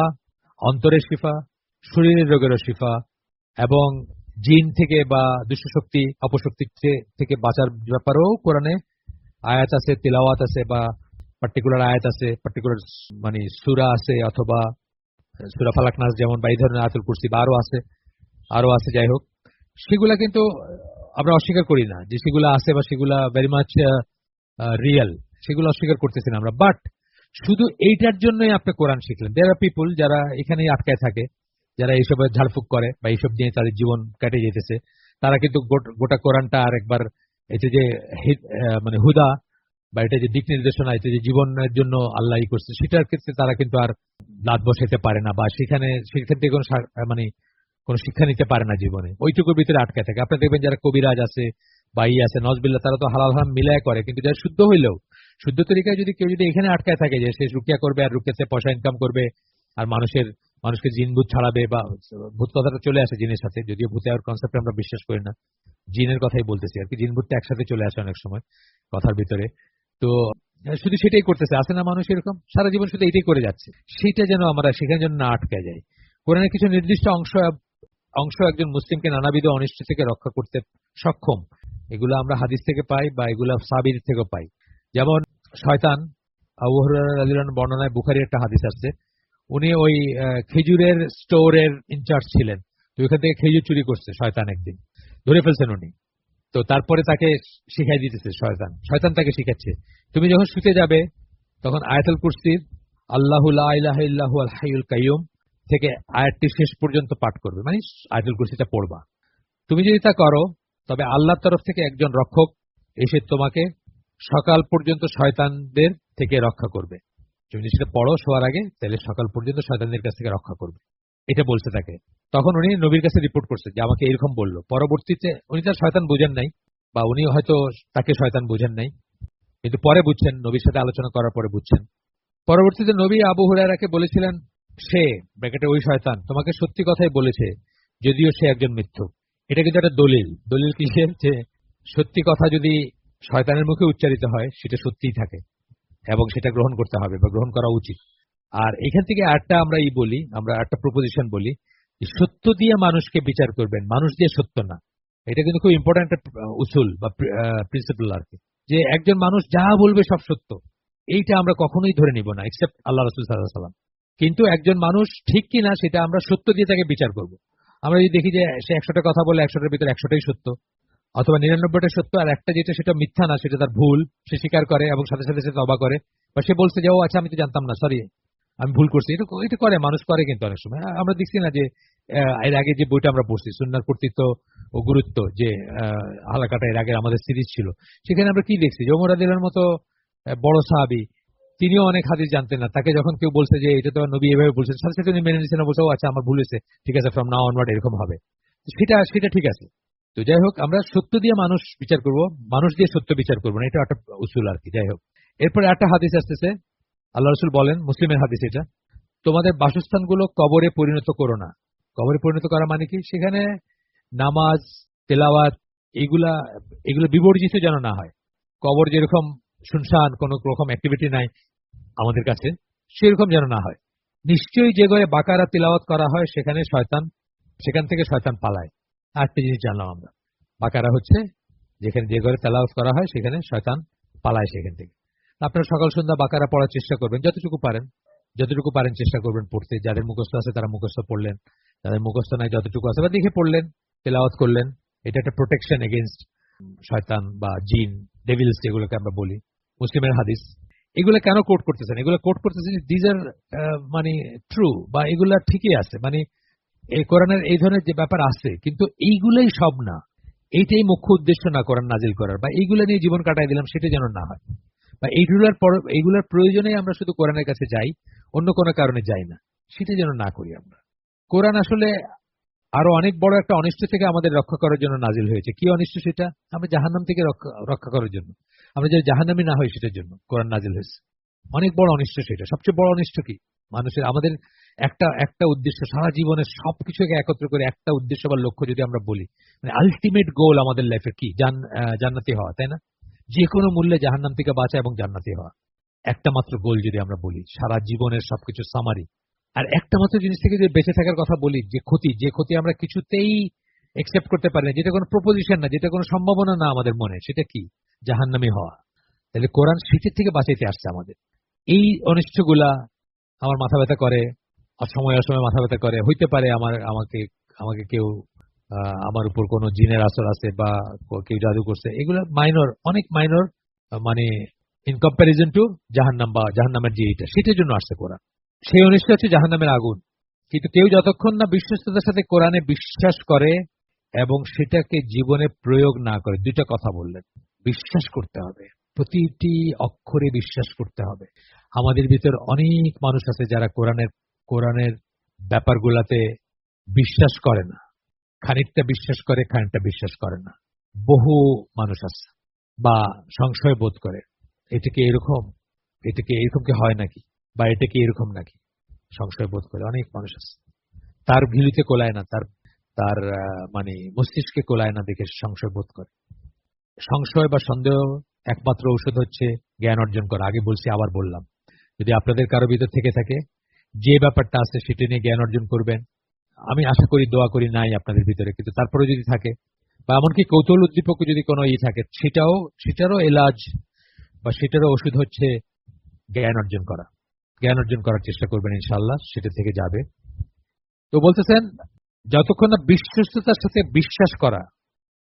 অন্তরের শিফা, শরীরের রোগেরও শিফা, এবং জিন থেকে বা দুষ্ট শক্তি অপশক্তি থেকে বাঁচার ব্যাপারেও কোরআনে আয়াত আছে, তিলাওয়াত আছে, বা পার্টিকুলার আয়াত আছে, পার্টিকুলার মানে সূরা আছে, অথবা সূরা ফালাক নাস যেমন, বা এই ধরনের আয়াতুল কুরসি বা আরো আছে, যাই হোক, সেগুলা কিন্তু আমরা অস্বীকার করি না যে সেগুলা আছে বা সেগুলা ভেরি মাচ রিয়েল, সেগুলো অস্বীকার করতেছি না আমরা। বাট শুধু এইটার জন্যই আপনি কোরআন শিখলেন। দেয়ার আর পিপুল যারা এখানেই আটকায় থাকে, যারা এইসব ঝাড়ফুঁক করে বা এইসব নিয়ে তাদের জীবন কেটে যেতেছে, তারা কিন্তু গোটা কোরআনটা আর একবার এতে যে মানে হুদা বা এটা যে দিক নির্দেশনা, এতে যে জীবনের জন্য আল্লাহ করছে, সেটার ক্ষেত্রে তারা কিন্তু আর দাঁত বসাইতে পারে না, বা সেখান থেকে কোনো মানে কোনো শিক্ষা নিতে পারে না জীবনে, ওইটুকুর ভিতরে আটকে থাকে। আপনি দেখবেন যারা কবিরাজ আছে বা আছে নজবিল্লা, তারা তো হালাল হারাম মিলায় করে, কিন্তু যারা শুদ্ধ হইলেও শুদ্ধ তরিকায় যদি কেউ যদি এখানে আটকায় থাকে যে সে রুকিয়া করবে আর রুকিয়াতে পয়সা ইনকাম করবে আর মানুষকে জিন ভূত ছাড়াবে, বা ভূত কথাটা চলে আসে জিনের সাথে, যদিও ভূতে আর কনসেপ্ট আমরা বিশ্বাস করি না, জিনের কথাই বলতেছি আর কি, জিন ভূতটা একসাথে চলে আসে অনেক সময় কথার ভিতরে। তো শুধু সেটাই করতেছে, আছে না মানুষ এরকম সারা জীবন শুধু এটাই করে যাচ্ছে, সেটা যেন আমরা সেখানে যেন না আটকে যাই। কোরআনের কিছু নির্দিষ্ট অংশ একজন মুসলিমকে নানাবিধ অনিষ্ট থেকে রক্ষা করতে সক্ষম, এগুলো আমরা হাদিস থেকে পাই বা এগুলো সাহাবীর থেকে পাই। যেমন শয়তান, আবু হুরায়রা রাদিয়াল্লাহু আনহু বর্ণনায় বুখারীর একটা হাদিস আছে, উনি ওই খেজুরের স্টোরের ইনচার্জ ছিলেন, তো ওইখান থেকে খেজুর চুরি করছে শয়তান, একদিন ধরে ফেলছেন উনি। তো তারপরে তাকে শিখাই দিতেছে শয়তান তাকে শিখাচ্ছে, তুমি যখন শুতে যাবে তখন আয়াতুল কুরসির আল্লাহু লা ইলাহা ইল্লাহু আল হাইয়ুল কাইয়ুম থেকে আয়াতটি শেষ পর্যন্ত পাঠ করবে, মানে আয়াতুল কুরসিটা পড়বা। তুমি যদি তা করো তবে আল্লাহর তরফ থেকে একজন রক্ষক এসে তোমাকে সকাল পর্যন্ত শয়তানদের থেকে রক্ষা করবে। তুমি যদি সেটা পড়ো শোয়ার আগে, তাহলে সকাল পর্যন্ত শয়তানদের কাছ থেকে রক্ষা করবে, এটা বলছে তাকে। তখন উনি নবীর কাছে রিপোর্ট করছে যে আমাকে এরকম বললো। পরবর্তীতে উনি তার শয়তান বুঝেন নাই, বা উনি হয়তো তাকে শয়তান বুঝেন নাই, কিন্তু পরে বুঝছেন, নবীর সাথে আলোচনা করার পরে বুঝছেন। পরবর্তীতে নবী আবু হুরায়রাকে বলেছিলেন, সে ব্র্যাকেটে ওই শয়তান তোমাকে সত্যি কথাই বলেছে, যদিও সে একজন মিথ্যুক। এটা কিন্তু একটা দলিল কিসের, যে সত্যি কথা যদি শয়তানের মুখে উচ্চারিত হয় সেটা সত্যিই থাকে এবং সেটা গ্রহণ করতে হবে বা গ্রহণ করা উচিত। আর এখান থেকে আমরা একটা প্রপোজিশন বলি, সত্য দিয়ে মানুষকে বিচার করবেন, মানুষ দিয়ে সত্য না। এটা কিন্তু খুব ইম্পর্টেন্ট একটা উসুল বা প্রিন্সিপাল আর কি, যে একজন মানুষ যা বলবে সব সত্য, এইটা আমরা কখনোই ধরে নিব না এক্সেপ্ট আল্লাহ রাসূল সাল্লাল্লাহু আলাইহি ওয়াসাল্লাম। কিন্তু একজন মানুষ ঠিক কিনা সেটা আমরা সত্য দিয়ে তাকে বিচার করব। আমরা যদি দেখি যে সে 100টা কথা বলে 100টার ভিতরে 100টাই সত্য, অথবা 99টা সত্য আর একটা যেটা সেটা মিথ্যা না, সেটা তার ভুল, সে স্বীকার করে এবং সাথে সাথে সে তওবা করে, বা সে বলছে যে ও আচ্ছা আমি তো জানতাম না, সরি আমি ভুল করছি। এটা করে মানুষ করে, কিন্তু অনেক সময় আমরা দেখছি না যে এর আগে যে বইটা আমরা পড়ছি সুন্নাহর কর্তৃত্ব ও গুরুত্ব, যে হালাকাটা এর আগে আমাদের সিরিজ ছিল, সেখানে আমরা কি দেখছি যে ওমর রাদিয়াল্লাহু আনহুর মতো বড় সাহাবী, তিনিও অনেক হাদিস জানতেন না। তাকে যখন কেউ বলছে যে এটা তো নবী এভাবে বলছেন, সাথে সাথে উনি মেনে নিচ্ছেন, বলছে ও আচ্ছা আমার ভুল হয়েছে, ঠিক আছে ফ্রম নাও অনওয়ার্ড এরকম হবে। সেটা ঠিক আছে। তো যাই হোক, আমরা সত্য দিয়ে মানুষ বিচার করব, মানুষ দিয়ে সত্য বিচার করবো না, এটা একটা উসুল আর কি। যাই হোক, এরপরে একটা হাদিস আসতেছে, আল্লাহ রাসূল বলেন, মুসলিমের হাদিস এটা, তোমাদের বাসস্থানগুলো কবরে পরিণত করো না। কবরে পরিণত করা মানে কি, সেখানে নামাজ, তেলাওয়াত এগুলা এগুলো বিবর্জিত যেন না হয়। কবর যেরকম শুনশান, কোন রকম অ্যাক্টিভিটি নাই আমাদের কাছে, সেরকম যেন না হয়। নিশ্চয়ই যে ঘরে বাকারা তিলাওয়াত করা হয় সেখান থেকে শয়তান পালায়। আরেকটা জিনিস জানলাম আমরা, বাকারা হচ্ছে যেখানে যে ঘরে তেলাওয়াত করা হয় সেখানে শয়তান পালায় সেখান থেকে। আপনারা সকাল সন্ধ্যা বাকারা পড়ার চেষ্টা করবেন, যতটুকু পারেন চেষ্টা করবেন পড়তে। যাদের মুখস্থ আছে তারা মুখস্থ পড়লেন, যাদের মুখস্থ নাই যতটুকু আছে বা দেখে পড়লেন, তেলাওয়াত করলেন। এটা একটা প্রোটেকশন এগেইনস্ট শয়তান বা জিন, ডেভিলস যেগুলোকে আমরা বলি। মুসলিমের হাদিস এগুলো কেন কোট করতেছেন, এগুলো কোট করতেছেন দিজ আর মানে ট্রু, বা এগুলা ঠিকই আছে, মানে এই কোরআনের এই ধরনের যে ব্যাপার আছে, কিন্তু এইগুলাই সব না, এইটাই মুখ্য উদ্দেশ্য না কোরআন নাজিল করার, বা এইগুলা নিয়ে জীবন কাটাই দিলাম সেটা যেন না হয়, বা এইগুলার প্রয়োজনে আমরা শুধু কোরআনের কাছে যাই, অন্য কোনো কারণে যাই না, সেটা যেন না করি আমরা। কোরআন আসলে আরো অনেক বড় একটা অনিষ্ট থেকে আমাদের রক্ষা করার জন্য নাজিল হয়েছে। কি অনিষ্ট সেটা? আমরা জাহান্নাম থেকে রক্ষা করার জন্য, আমরা যদি জাহান্নামী না হই সেটার জন্য কোরআন নাজিল হয়েছে। অনেক বড় অনিষ্ট সেটা। সবচেয়ে বড় অনিষ্ট কি? আমাদের একটা উদ্দেশ্য, সারা জীবনের সবকিছুকে একত্র করে একটা উদ্দেশ্য বা লক্ষ্য যদি আমরা বলি, মানে আলটিমেট গোল আমাদের লাইফের কি? জান্নাতি হওয়া, তাই না? যে কোনো মূল্যে জাহান্নাম থেকে বাঁচা এবং জান্নাতি হওয়া, একটা মাত্র গোল যদি আমরা বলি, সারা জীবনের সবকিছু সামারি। আর একটা মাত্র জিনিস থেকে যদি বেঁচে থাকার কথা বলি, যে ক্ষতি আমরা কিছুতেই একসেপ্ট করতে পারি না, যেটা কোনো প্রপোজিশন না, যেটা কোনো সম্ভাবনা না আমাদের মনে, সেটা কি? জাহান্নামী হওয়া। তাহলে কোরআন শীতের থেকে বাঁচাইতে আসছে আমাদের। এই অনিষ্টগুলা আমার মাথা ব্যথা করে, অসময় মাথা ব্যথা করে। হইতে পারে আমাকে কেউ আমার উপর কোনো জিনের আসর আছে বা কেউ জাদু করছে, এগুলো অনেক মাইনর, মানে ইন কম্প্যারিজন টু জাহান্নাম বা জাহান্নামের যে এটা, সেটার জন্য আসছে কোরআন। সেই অনিষ্ট হচ্ছে জাহান্নামের আগুন। কিন্তু কেউ যতক্ষণ না বিশ্বস্ততার সাথে কোরআনে বিশ্বাস করে এবং সেটাকে জীবনে প্রয়োগ না করে, দুইটা কথা বললেন, বিশ্বাস করতে হবে, প্রতিটি অক্ষরে বিশ্বাস করতে হবে। আমাদের ভিতর অনেক মানুষ আছে যারা কোরআনের ব্যাপারগুলাতে বিশ্বাস করে না, খানিকটা বিশ্বাস করে, খানিকটা বিশ্বাস করে না। বহু মানুষ আছে, বা সংশয় বোধ করে, এটা কি এরকম কি হয় নাকি, বা এটা কি এরকম নাকি, সংশয় বোধ করে অনেক মানুষ আছে। তার ভিলিতে কোলায় না, তার মানে মস্তিষ্কে কোলায় না দেখে সংশয় বোধ করে। সংশয় বা সন্দেহ একমাত্র ঔষধ হচ্ছে জ্ঞান অর্জন করা। আগে বলছি, আবার বললাম, যদি আপনাদের কারো ভিতর থেকে থাকে যে ব্যাপারটা আছে সেটা নিয়ে জ্ঞান অর্জন করবেন। আমি আশা করি, দোয়া করি নাই আপনাদের ভিতরে, কিন্তু তারপরে যদি থাকে, বা এমনকি কৌতূহল উদ্দীপক যদি কোনো থাকে, সেটারও এলাজ বা সেটারও ওষুধ হচ্ছে জ্ঞান অর্জন করা। জ্ঞান অর্জন করার চেষ্টা করবেন, ইনশাআল্লাহ সেটা থেকে যাবে। তো বলতেছেন, যতক্ষণ না বিশ্বস্ততার সাথে বিশ্বাস করা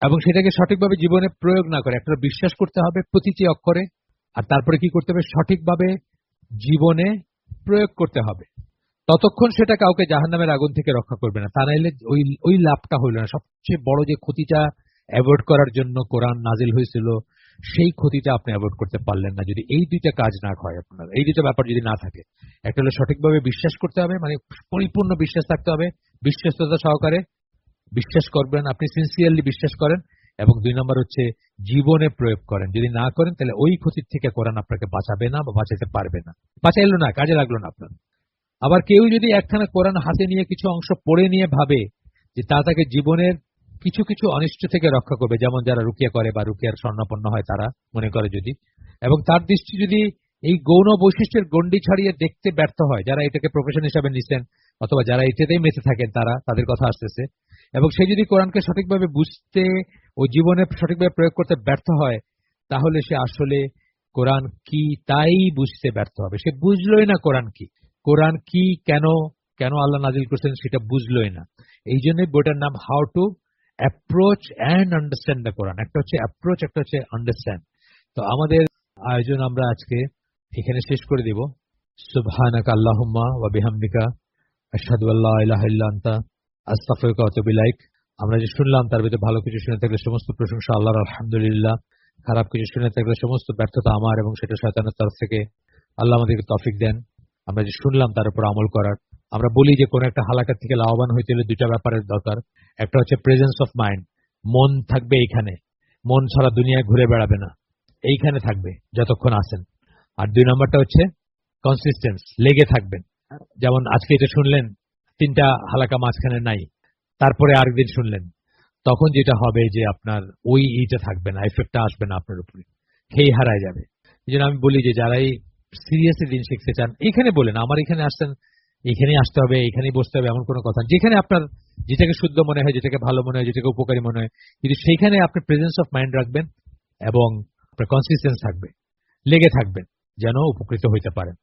এবং সেটাকে সঠিকভাবে জীবনে প্রয়োগ না করে, একটা বিশ্বাস করতে হবে প্রতিটি অক্ষরে, আর তারপরে কি করতে হবে? সঠিকভাবে জীবনে প্রয়োগ করতে হবে। ততক্ষণ সেটা কাউকে জাহান্নামের আগুন থেকে রক্ষা করবে না। তা নাইলে ওই লাভটা হইল না। সবচেয়ে বড় যে ক্ষতিটা অ্যাভয়েড করার জন্য কোরআন নাজিল হয়েছিল, সেই ক্ষতিটা আপনি অ্যাভয়েড করতে পারলেন না যদি এই দুইটা কাজ না হয় আপনার, এই দুইটা ব্যাপার যদি না থাকে। একটা হলো সঠিকভাবে বিশ্বাস করতে হবে, মানে পরিপূর্ণ বিশ্বাস থাকতে হবে, বিশ্বস্ততা সহকারে বিশ্বাস করবেন, আপনি সিনসিয়ারলি বিশ্বাস করেন, এবং 2 নম্বর হচ্ছে জীবনে প্রয়োগ করেন। যদি না করেন তাহলে ওই ক্ষতির থেকে কোরআন আপনাকে বাঁচাবে না বা বাঁচাতে পারবে না, বাঁচাইলো না, কাজে লাগলো না আপনার। আবার কেউ যদি একখানা কোরআন হাতে নিয়ে কিছু অংশ পড়ে নিয়ে ভাবে যে তা তাকে জীবনের কিছু কিছু অনিষ্ট থেকে রক্ষা করবে, যেমন যারা রুকিয়া করে বা রুকিয়ার স্বর্ণাপন্ন হয় তারা মনে করে যদি, এবং তার দৃষ্টি যদি এই গৌণ বৈশিষ্ট্যের গণ্ডি ছাড়িয়ে দেখতে ব্যর্থ হয়, যারা এটাকে প্রফেশন হিসাবে নিচ্ছেন অথবা যারা এটাতেই মেতে থাকেন তারা, তাদের কথা আসতেছে, এবং সে যদি কোরআনকে সঠিকভাবে বুঝতে ও জীবনে সঠিকভাবে প্রয়োগ করতে ব্যর্থ হয়, তাহলে সে আসলে কোরআন কি তাই বুঝতে ব্যর্থ হবে। সে বুঝলোই না কোরআন কি, কোরআন কি, কেন কেন আল্লাহ নাজিল করছেন সেটা বুঝলোই না। এই জন্যই বইটার নাম how to approach and understand the Quran. একটা হচ্ছে অ্যাপ্রোচ, একটা হচ্ছে আন্ডারস্ট্যান্ড। তো আমাদের আয়োজন আমরা আজকে এখানে শেষ করে দিব। সুবহানাকা আল্লাহুম্মা ওয়া বিহামদিকা আশহাদু আল্লা ইলাহা ইল্লা আনতা আস্তাগফিরুকা ওয়া আতুবু ইলাইক। আমরা যে শুনলাম তার ভিতরে ভালো কিছু শুনে থাকলে সমস্ত প্রশংসা আল্লাহর, আলহামদুলিল্লাহ। খারাপ কিছু শুনে থাকলে সমস্ত ব্যর্থতা আমার এবং সেটা শয়তানের তরফ থেকে। আল্লাহ আমাদেরকে তৌফিক দেন আমরা যে শুনলাম তার উপর আমল করার। আমরা বলি যে কোন একটা হালাকা থেকে লাভবান হইতে হলে 2টা ব্যাপারের দরকার। একটা হচ্ছে প্রেজেন্স অফ মাইন্ড, মন থাকবে এইখানে, মন ছাড়া দুনিয়ায় ঘুরে বেড়াবে না, এইখানে থাকবে যতক্ষণ আছেন। আর 2 নম্বরটা হচ্ছে কনসিস্টেন্স, লেগে থাকবেন। যেমন আজকে এটা শুনলেন, 3টা হালাকা মাঝখানে নাই, তারপরে আরেকদিন শুনলেন, তখন যেটা হবে যে আপনার ওই ইটা থাকবে না, এফেক্টটা আসবে না আপনার উপরে, খেয়ে হারায় যাবে। এই জন্য আমি বলি যে যারাই সিরিয়াসলি দিন শিখতে চান এখানে বলেন, আমার এখানে আসছেন, এখানেই আসতে হবে, এখানেই বসতে হবে এমন কোনো কথা, যেখানে আপনার যেটাকে শুদ্ধ মনে হয়, যেটাকে ভালো মনে হয়, যেটাকে উপকারী মনে হয়, কিন্তু সেইখানে আপনি প্রেজেন্স অফ মাইন্ড রাখবেন এবং আপনার কনসিস্টেন্স থাকবে, লেগে থাকবেন যেন উপকৃত হইতে পারেন।